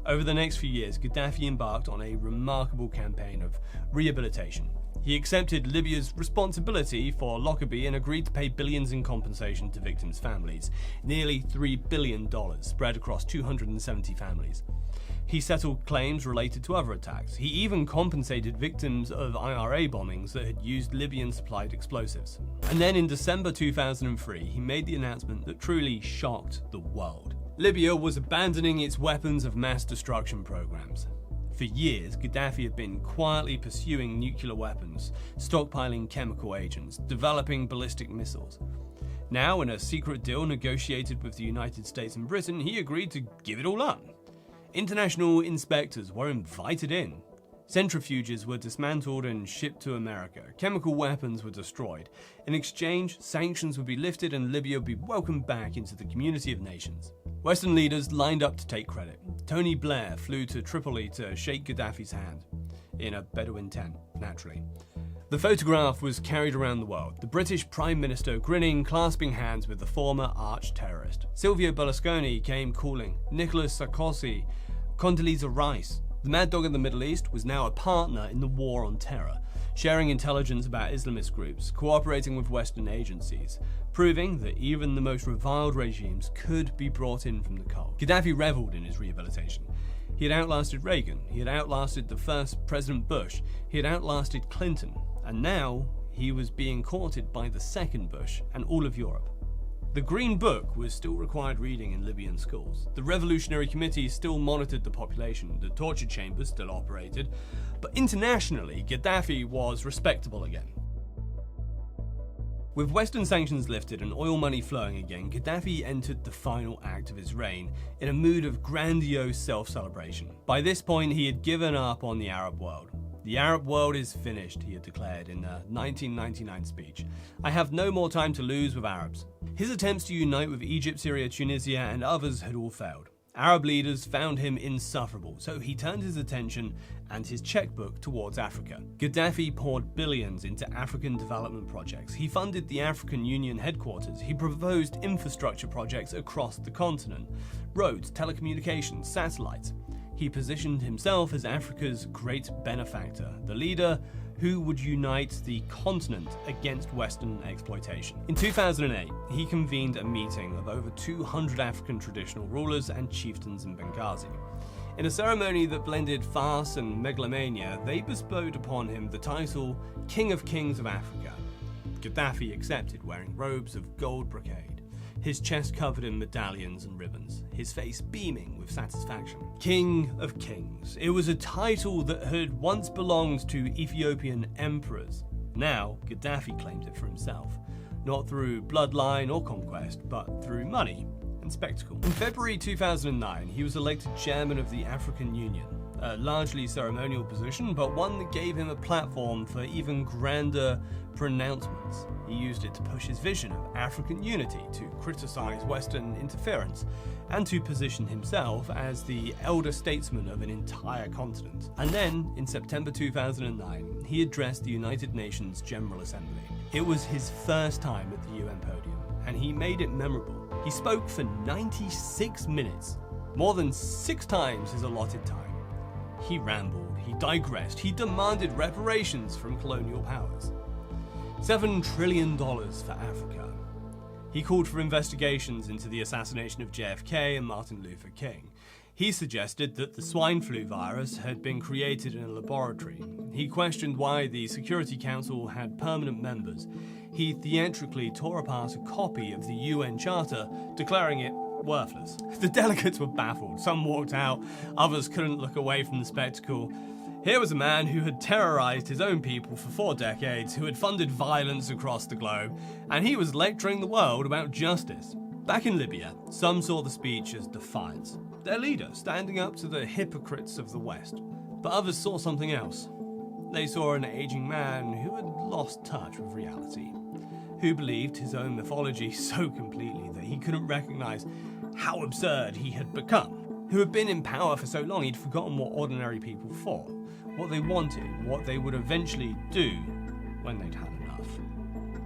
Over the next few years, Gaddafi embarked on a remarkable campaign of rehabilitation. He accepted Libya's responsibility for Lockerbie and agreed to pay billions in compensation to victims' families, nearly $3 billion spread across 270 families. He settled claims related to other attacks. He even compensated victims of IRA bombings that had used Libyan-supplied explosives. And then in December 2003, he made the announcement that truly shocked the world. Libya was abandoning its weapons of mass destruction programs. For years, Gaddafi had been quietly pursuing nuclear weapons, stockpiling chemical agents, developing ballistic missiles. Now, in a secret deal negotiated with the United States and Britain, he agreed to give it all up. International inspectors were invited in. Centrifuges were dismantled and shipped to America. Chemical weapons were destroyed. In exchange, sanctions would be lifted and Libya would be welcomed back into the community of nations. Western leaders lined up to take credit. Tony Blair flew to Tripoli to shake Gaddafi's hand, in a Bedouin tent, naturally. The photograph was carried around the world, the British Prime Minister grinning, clasping hands with the former arch-terrorist. Silvio Berlusconi came calling, Nicolas Sarkozy, Condoleezza Rice. The mad dog in the Middle East was now a partner in the war on terror, sharing intelligence about Islamist groups, cooperating with Western agencies, proving that even the most reviled regimes could be brought in from the cold. Gaddafi reveled in his rehabilitation. He had outlasted Reagan, he had outlasted the first President Bush, he had outlasted Clinton, and now he was being courted by the second Bush and all of Europe. The Green Book was still required reading in Libyan schools. The Revolutionary Committee still monitored the population. The torture chambers still operated. But internationally, Gaddafi was respectable again. With Western sanctions lifted and oil money flowing again, Gaddafi entered the final act of his reign in a mood of grandiose self-celebration. By this point, he had given up on the Arab world. The Arab world is finished, he had declared in a 1999 speech. I have no more time to lose with Arabs. His attempts to unite with Egypt, Syria, Tunisia, and others had all failed. Arab leaders found him insufferable, so he turned his attention and his checkbook towards Africa. Gaddafi poured billions into African development projects. He funded the African Union headquarters. He proposed infrastructure projects across the continent: roads, telecommunications, satellites. He positioned himself as Africa's great benefactor, the leader who would unite the continent against Western exploitation. In 2008, he convened a meeting of over 200 African traditional rulers and chieftains in Benghazi. In a ceremony that blended farce and megalomania, they bestowed upon him the title King of Kings of Africa. Gaddafi accepted, wearing robes of gold brocade, his chest covered in medallions and ribbons, his face beaming with satisfaction. King of Kings. It was a title that had once belonged to Ethiopian emperors. Now, Gaddafi claimed it for himself, not through bloodline or conquest, but through money and spectacle. In February 2009, he was elected chairman of the African Union, a largely ceremonial position, but one that gave him a platform for even grander pronouncements. He used it to push his vision of African unity, to criticize Western interference, and to position himself as the elder statesman of an entire continent. And then, in September 2009, he addressed the United Nations General Assembly. It was his first time at the UN podium, and he made it memorable. He spoke for 96 minutes, more than 6 times his allotted time. He rambled, he digressed, he demanded reparations from colonial powers. $7 trillion for Africa. He called for investigations into the assassination of JFK and Martin Luther King. He suggested that the swine flu virus had been created in a laboratory. He questioned why the Security Council had permanent members. He theatrically tore apart a copy of the UN Charter, declaring it worthless. The delegates were baffled. Some walked out, others couldn't look away from the spectacle. Here was a man who had terrorized his own people for 4 decades, who had funded violence across the globe, and he was lecturing the world about justice. Back in Libya, some saw the speech as defiance, their leader standing up to the hypocrites of the West. But others saw something else. They saw an aging man who had lost touch with reality, who believed his own mythology so completely that he couldn't recognize how absurd he had become, who had been in power for so long he'd forgotten what ordinary people thought, what they wanted, what they would eventually do when they'd had enough.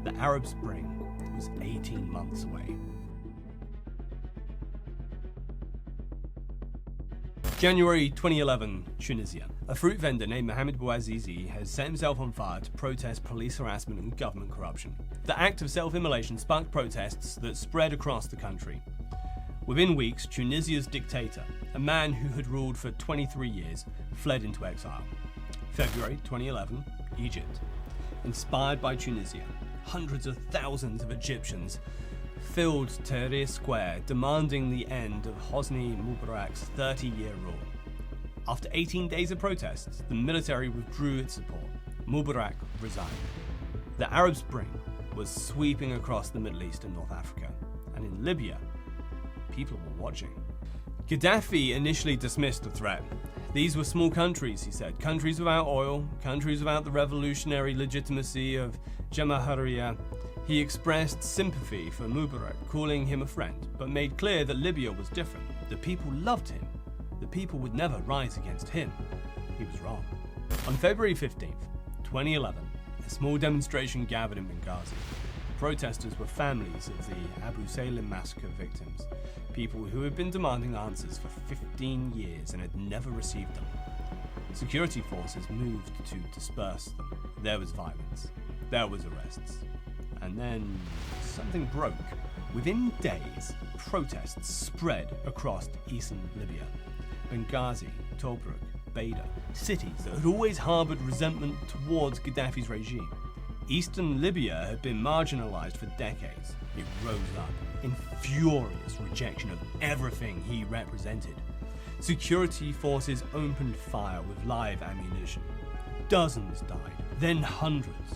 The Arab Spring was 18 months away. January 2011, Tunisia. A fruit vendor named Mohamed Bouazizi has set himself on fire to protest police harassment and government corruption. The act of self-immolation sparked protests that spread across the country. Within weeks, Tunisia's dictator, a man who had ruled for 23 years, fled into exile. February 2011, Egypt. Inspired by Tunisia, hundreds of thousands of Egyptians filled Tahrir Square, demanding the end of Hosni Mubarak's 30-year rule. After 18 days of protests, the military withdrew its support. Mubarak resigned. The Arab Spring was sweeping across the Middle East and North Africa, and in Libya, people were watching. Gaddafi initially dismissed the threat. These were small countries, he said, countries without oil, countries without the revolutionary legitimacy of Jamahiriya. He expressed sympathy for Mubarak, calling him a friend, but made clear that Libya was different. The people loved him. The people would never rise against him. He was wrong. On February 15th, 2011, a small demonstration gathered in Benghazi. Protesters were families of the Abu Salim massacre victims, people who had been demanding answers for 15 years and had never received them. Security forces moved to disperse them. There was violence. There was arrests. And then something broke. Within days, protests spread across eastern Libya. Benghazi, Tobruk, Bayda, cities that had always harbored resentment towards Gaddafi's regime. Eastern Libya had been marginalized for decades. It rose up in furious rejection of everything he represented. Security forces opened fire with live ammunition. Dozens died, then hundreds.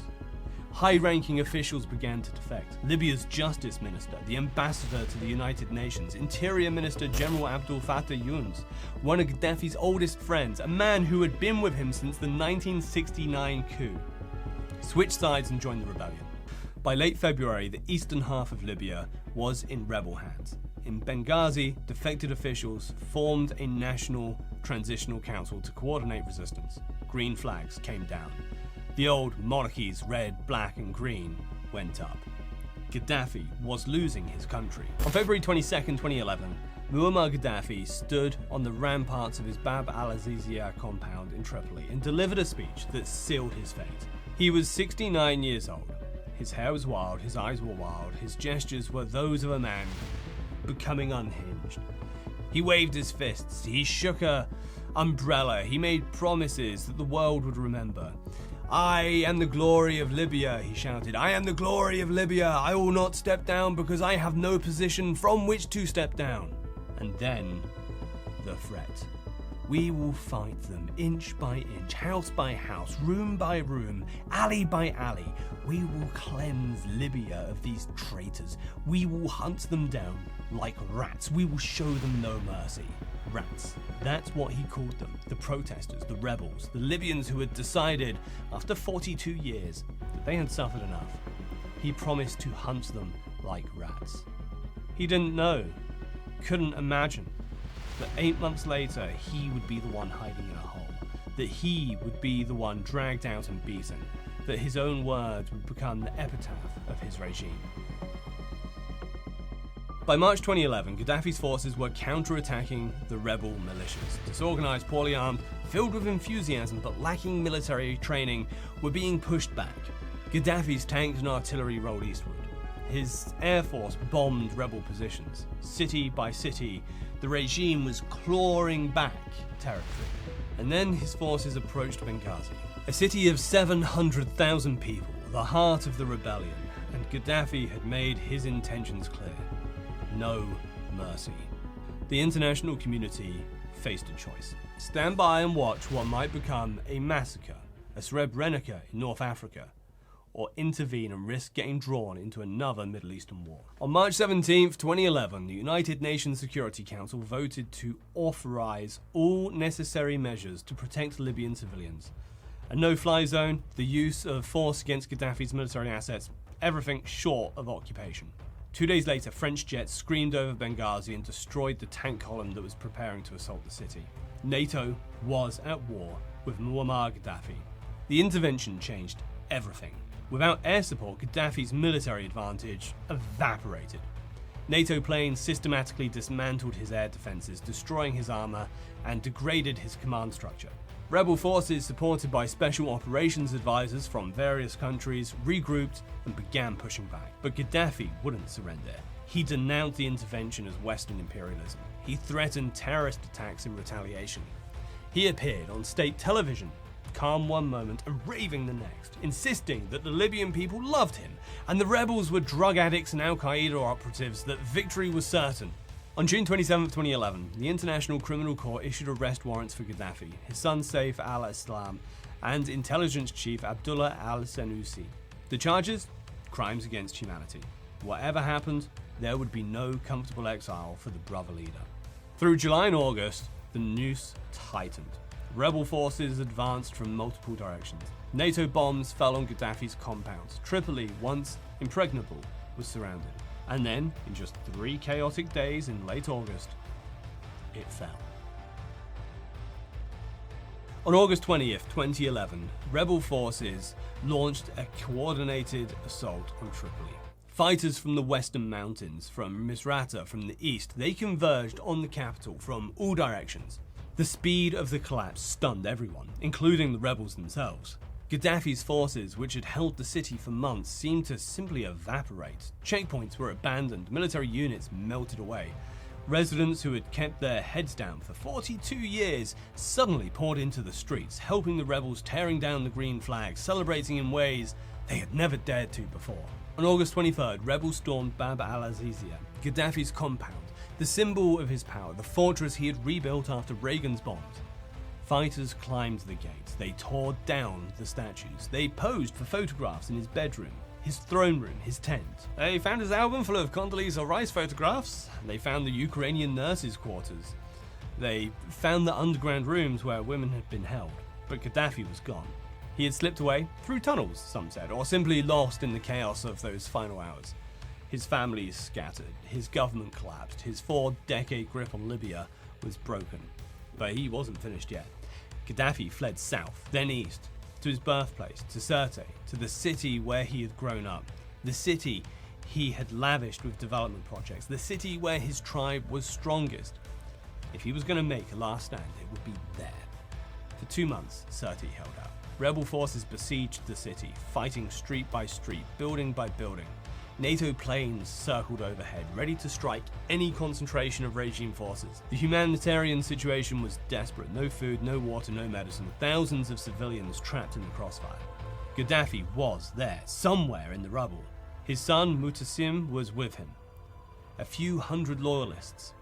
High-ranking officials began to defect. Libya's justice minister, the ambassador to the United Nations, Interior Minister General Abdel Fattah Younes, one of Gaddafi's oldest friends, a man who had been with him since the 1969 coup, switched sides and joined the rebellion. By late February, the eastern half of Libya was in rebel hands. In Benghazi, defected officials formed a national transitional council to coordinate resistance. Green flags came down. The old monarchies, red, black and green, went up. Gaddafi was losing his country. On February 22, 2011, Muammar Gaddafi stood on the ramparts of his Bab al-Azizia compound in Tripoli and delivered a speech that sealed his fate. He was 69 years old. His hair was wild, his eyes were wild, his gestures were those of a man becoming unhinged. He waved his fists, he shook an umbrella, he made promises that the world would remember. I am the glory of Libya, he shouted. I am the glory of Libya. I will not step down because I have no position from which to step down. And then, the threat. We will fight them inch by inch, house by house, room by room, alley by alley. We will cleanse Libya of these traitors. We will hunt them down like rats. We will show them no mercy. Rats. That's what he called them. The protesters, the rebels, the Libyans who had decided, after 42 years, that they had suffered enough. He promised to hunt them like rats. He didn't know, couldn't imagine, that 8 months later he would be the one hiding in a hole, that he would be the one dragged out and beaten, that his own words would become the epitaph of his regime. By March 2011, Gaddafi's forces were counter-attacking the rebel militias. Disorganized, poorly armed, filled with enthusiasm but lacking military training, were being pushed back. Gaddafi's tanks and artillery rolled eastward. His air force bombed rebel positions. City by city, the regime was clawing back territory. And then his forces approached Benghazi, a city of 700,000 people, the heart of the rebellion, and Gaddafi had made his intentions clear. No mercy. The international community faced a choice. Stand by and watch what might become a massacre, a Srebrenica in North Africa, or intervene and risk getting drawn into another Middle Eastern war. On March 17, 2011, the United Nations Security Council voted to authorize all necessary measures to protect Libyan civilians. A no-fly zone, the use of force against Gaddafi's military assets, everything short of occupation. 2 days later, French jets screamed over Benghazi and destroyed the tank column that was preparing to assault the city. NATO was at war with Muammar Gaddafi. The intervention changed everything. Without air support, Gaddafi's military advantage evaporated. NATO planes systematically dismantled his air defenses, destroying his armor and degraded his command structure. Rebel forces, supported by special operations advisors from various countries, regrouped and began pushing back. But Gaddafi wouldn't surrender. He denounced the intervention as Western imperialism. He threatened terrorist attacks in retaliation. He appeared on state television, calm one moment and raving the next, insisting that the Libyan people loved him and the rebels were drug addicts and Al-Qaeda operatives, that victory was certain. On June 27, 2011, the International Criminal Court issued arrest warrants for Gaddafi, his son Saif al-Islam, and intelligence chief Abdullah al-Senussi. The charges? Crimes against humanity. Whatever happened, there would be no comfortable exile for the brother leader. Through July and August, the noose tightened. Rebel forces advanced from multiple directions. NATO bombs fell on Gaddafi's compounds. Tripoli, once impregnable, was surrounded. And then, in just 3 chaotic days in late August, it fell. On August 20th, 2011, rebel forces launched a coordinated assault on Tripoli. Fighters from the western mountains, from Misrata, from the east, they converged on the capital from all directions. The speed of the collapse stunned everyone, including the rebels themselves. Gaddafi's forces, which had held the city for months, seemed to simply evaporate. Checkpoints were abandoned, military units melted away. Residents who had kept their heads down for 42 years suddenly poured into the streets, helping the rebels, tearing down the green flags, celebrating in ways they had never dared to before. On August 23rd, rebels stormed Bab al-Azizia, Gaddafi's compound, the symbol of his power, the fortress he had rebuilt after Reagan's bombs. Fighters climbed the gates, they tore down the statues, they posed for photographs in his bedroom, his throne room, his tent. They found his album full of Condoleezza Rice photographs, they found the Ukrainian nurses' quarters, they found the underground rooms where women had been held. But Gaddafi was gone. He had slipped away, through tunnels, some said, or simply lost in the chaos of those final hours. His family scattered, his government collapsed, his 4-decade grip on Libya was broken. But he wasn't finished yet. Gaddafi fled south, then east, to his birthplace, to Sirte, to the city where he had grown up, the city he had lavished with development projects, the city where his tribe was strongest. If he was going to make a last stand, it would be there. For 2 months, Sirte held out. Rebel forces besieged the city, fighting street by street, building by building. NATO planes circled overhead, ready to strike any concentration of regime forces. The humanitarian situation was desperate. No food, no water, no medicine. Thousands of civilians trapped in the crossfire. Gaddafi was there, somewhere in the rubble. His son, Mutassim, was with him. A few hundred loyalists.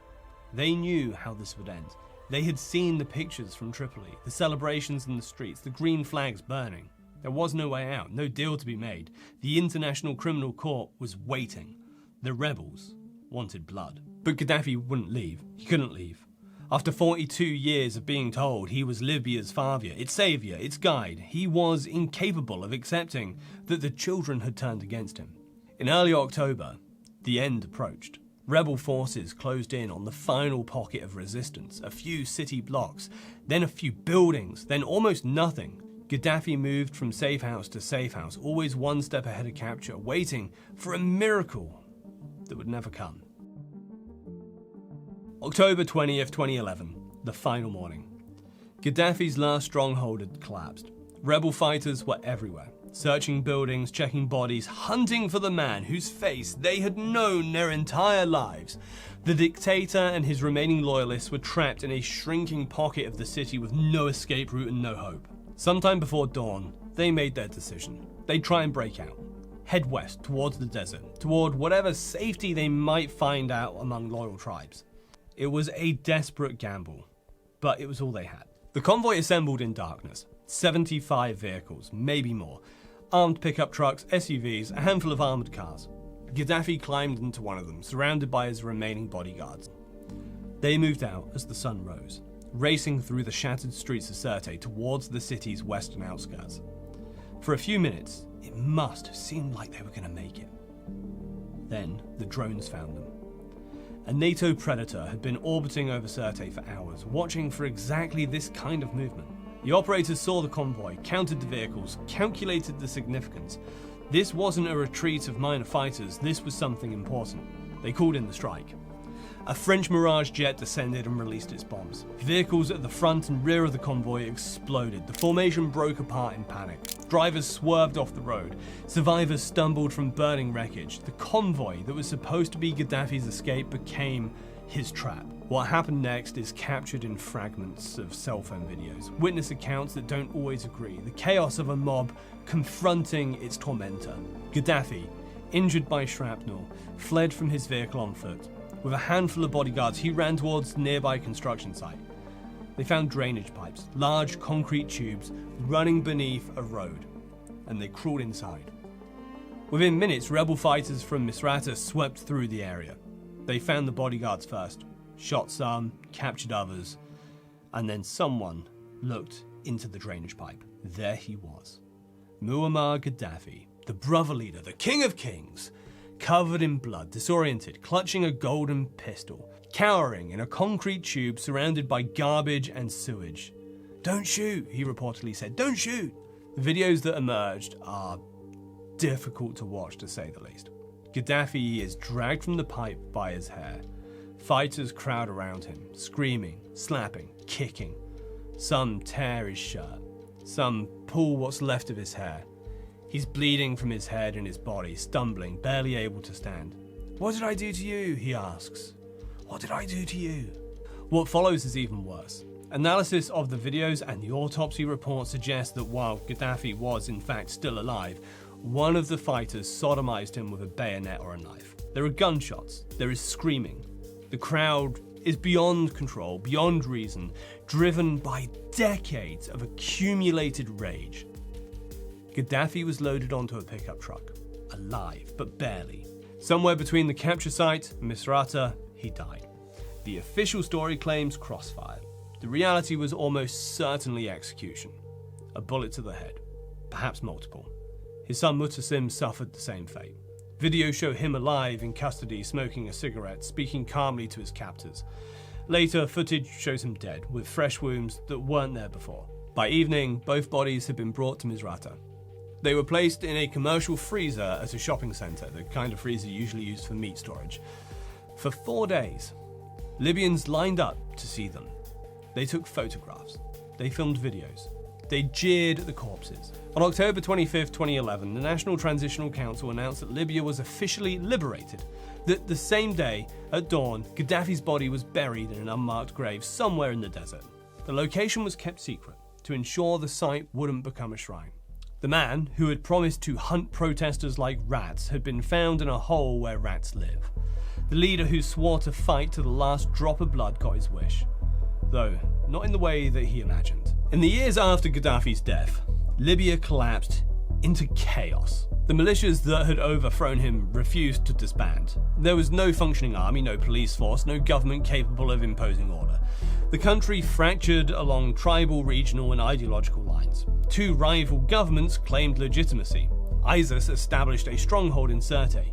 They knew how this would end. They had seen the pictures from Tripoli, the celebrations in the streets, the green flags burning. There was no way out, no deal to be made. The International Criminal Court was waiting. The rebels wanted blood. But Gaddafi wouldn't leave. He couldn't leave. After 42 years of being told he was Libya's father, its savior, its guide, he was incapable of accepting that the children had turned against him. In early October, the end approached. Rebel forces closed in on the final pocket of resistance, a few city blocks, then a few buildings, then almost nothing. Gaddafi moved from safe house to safe house, always one step ahead of capture, waiting for a miracle that would never come. October 20th, 2011, the final morning. Gaddafi's last stronghold had collapsed. Rebel fighters were everywhere, searching buildings, checking bodies, hunting for the man whose face they had known their entire lives. The dictator and his remaining loyalists were trapped in a shrinking pocket of the city with no escape route and no hope. Sometime before dawn, they made their decision. They'd try and break out, head west towards the desert, toward whatever safety they might find out among loyal tribes. It was a desperate gamble, but it was all they had. The convoy assembled in darkness. 75 vehicles, maybe more. Armed pickup trucks, SUVs, a handful of armoured cars. Gaddafi climbed into one of them, surrounded by his remaining bodyguards. They moved out as the sun rose, racing through the shattered streets of Sirte towards the city's western outskirts. For a few minutes, it must have seemed like they were going to make it. Then, the drones found them. A NATO Predator had been orbiting over Sirte for hours, watching for exactly this kind of movement. The operators saw the convoy, counted the vehicles, calculated the significance. This wasn't a retreat of minor fighters, this was something important. They called in the strike. A French Mirage jet descended and released its bombs. Vehicles at the front and rear of the convoy exploded. The formation broke apart in panic. Drivers swerved off the road. Survivors stumbled from burning wreckage. The convoy that was supposed to be Gaddafi's escape became his trap. What happened next is captured in fragments of cell phone videos, witness accounts that don't always agree, the chaos of a mob confronting its tormentor. Gaddafi, injured by shrapnel, fled from his vehicle on foot. With a handful of bodyguards, he ran towards the nearby construction site. They found drainage pipes, large concrete tubes running beneath a road, and they crawled inside. Within minutes, rebel fighters from Misrata swept through the area. They found the bodyguards first, shot some, captured others, and then someone looked into the drainage pipe. There he was. Muammar Gaddafi, the brother leader, the king of kings, covered in blood, disoriented, clutching a golden pistol, cowering in a concrete tube surrounded by garbage and sewage. "Don't shoot," he reportedly said, "don't shoot." The videos that emerged are difficult to watch, to say the least. Gaddafi is dragged from the pipe by his hair. Fighters crowd around him, screaming, slapping, kicking. Some tear his shirt. Some pull what's left of his hair. He's bleeding from his head and his body, stumbling, barely able to stand. "What did I do to you?" he asks. "What did I do to you?" What follows is even worse. Analysis of the videos and the autopsy report suggests that while Gaddafi was in fact still alive, one of the fighters sodomized him with a bayonet or a knife. There are gunshots, there is screaming. The crowd is beyond control, beyond reason, driven by decades of accumulated rage. Gaddafi was loaded onto a pickup truck, alive, but barely. Somewhere between the capture site and Misrata, he died. The official story claims crossfire. The reality was almost certainly execution. A bullet to the head, perhaps multiple. His son Mutasim suffered the same fate. Videos show him alive in custody, smoking a cigarette, speaking calmly to his captors. Later, footage shows him dead, with fresh wounds that weren't there before. By evening, both bodies had been brought to Misrata. They were placed in a commercial freezer at a shopping centre, the kind of freezer usually used for meat storage. For 4 days, Libyans lined up to see them. They took photographs. They filmed videos. They jeered at the corpses. On October 25, 2011, the National Transitional Council announced that Libya was officially liberated. That the same day, at dawn, Gaddafi's body was buried in an unmarked grave somewhere in the desert. The location was kept secret to ensure the site wouldn't become a shrine. The man, who had promised to hunt protesters like rats, had been found in a hole where rats live. The leader who swore to fight to the last drop of blood got his wish, though not in the way that he imagined. In the years after Gaddafi's death, Libya collapsed into chaos. The militias that had overthrown him refused to disband. There was no functioning army, no police force, no government capable of imposing order. The country fractured along tribal, regional and ideological lines. Two rival governments claimed legitimacy. ISIS established a stronghold in Sirte,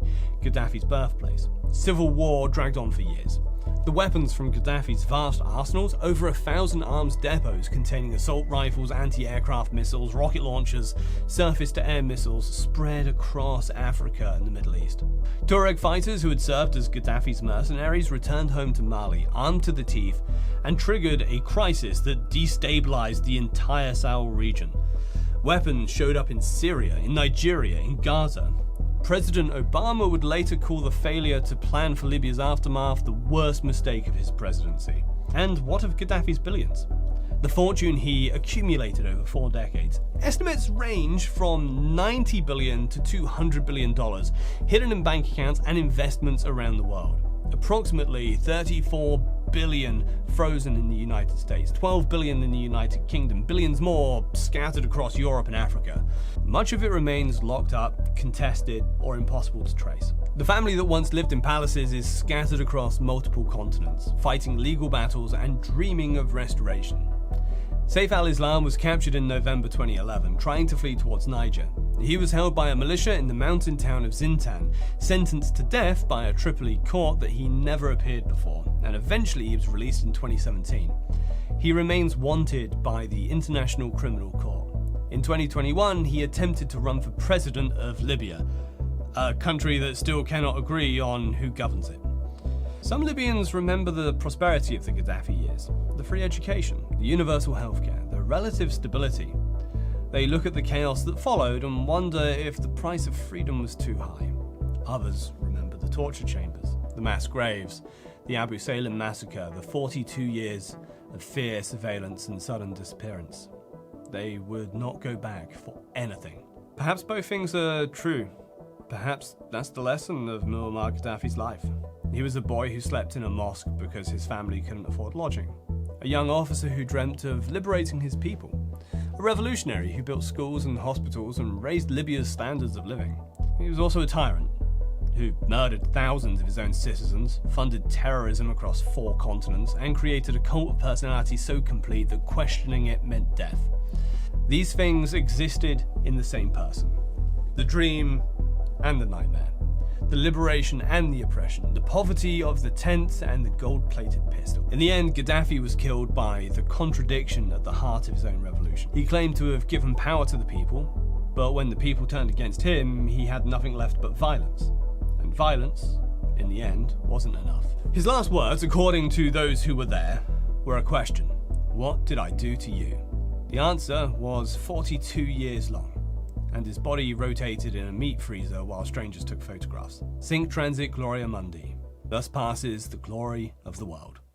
Gaddafi's birthplace. Civil war dragged on for years. The weapons from Gaddafi's vast arsenals, over 1,000 arms depots containing assault rifles, anti-aircraft missiles, rocket launchers, surface-to-air missiles, spread across Africa and the Middle East. Tuareg fighters who had served as Gaddafi's mercenaries returned home to Mali, armed to the teeth, and triggered a crisis that destabilized the entire Sahel region. Weapons showed up in Syria, in Nigeria, in Gaza. President Obama would later call the failure to plan for Libya's aftermath the worst mistake of his presidency. And what of Gaddafi's billions? The fortune he accumulated over 4 decades. Estimates range from $90 billion to $200 billion, hidden in bank accounts and investments around the world. Approximately $34 billion frozen in the United States, 12 billion in the United Kingdom, billions more scattered across Europe and Africa. Much of it remains locked up, contested, or impossible to trace. The family that once lived in palaces is scattered across multiple continents, fighting legal battles and dreaming of restoration. Saif al-Islam was captured in November 2011, trying to flee towards Niger. He was held by a militia in the mountain town of Zintan, sentenced to death by a Tripoli court that he never appeared before, and eventually he was released in 2017. He remains wanted by the International Criminal Court. In 2021, he attempted to run for president of Libya, a country that still cannot agree on who governs it. Some Libyans remember the prosperity of the Gaddafi years, the free education, the universal healthcare, the relative stability. They look at the chaos that followed and wonder if the price of freedom was too high. Others remember the torture chambers, the mass graves, the Abu Salim massacre, the 42 years of fear, surveillance, and sudden disappearance. They would not go back for anything. Perhaps both things are true. Perhaps that's the lesson of Muammar Gaddafi's life. He was a boy who slept in a mosque because his family couldn't afford lodging. A young officer who dreamt of liberating his people. A revolutionary who built schools and hospitals and raised Libya's standards of living. He was also a tyrant who murdered thousands of his own citizens, funded terrorism across 4 continents, and created a cult of personality so complete that questioning it meant death. These things existed in the same person. The dream and the nightmare. The liberation and the oppression, the poverty of the tent and the gold-plated pistol. In the end, Gaddafi was killed by the contradiction at the heart of his own revolution. He claimed to have given power to the people, but when the people turned against him, he had nothing left but violence. And violence, in the end, wasn't enough. His last words, according to those who were there, were a question. What did I do to you? The answer was 42 years long, and his body rotated in a meat freezer while strangers took photographs. Sic transit gloria mundi. Thus passes the glory of the world.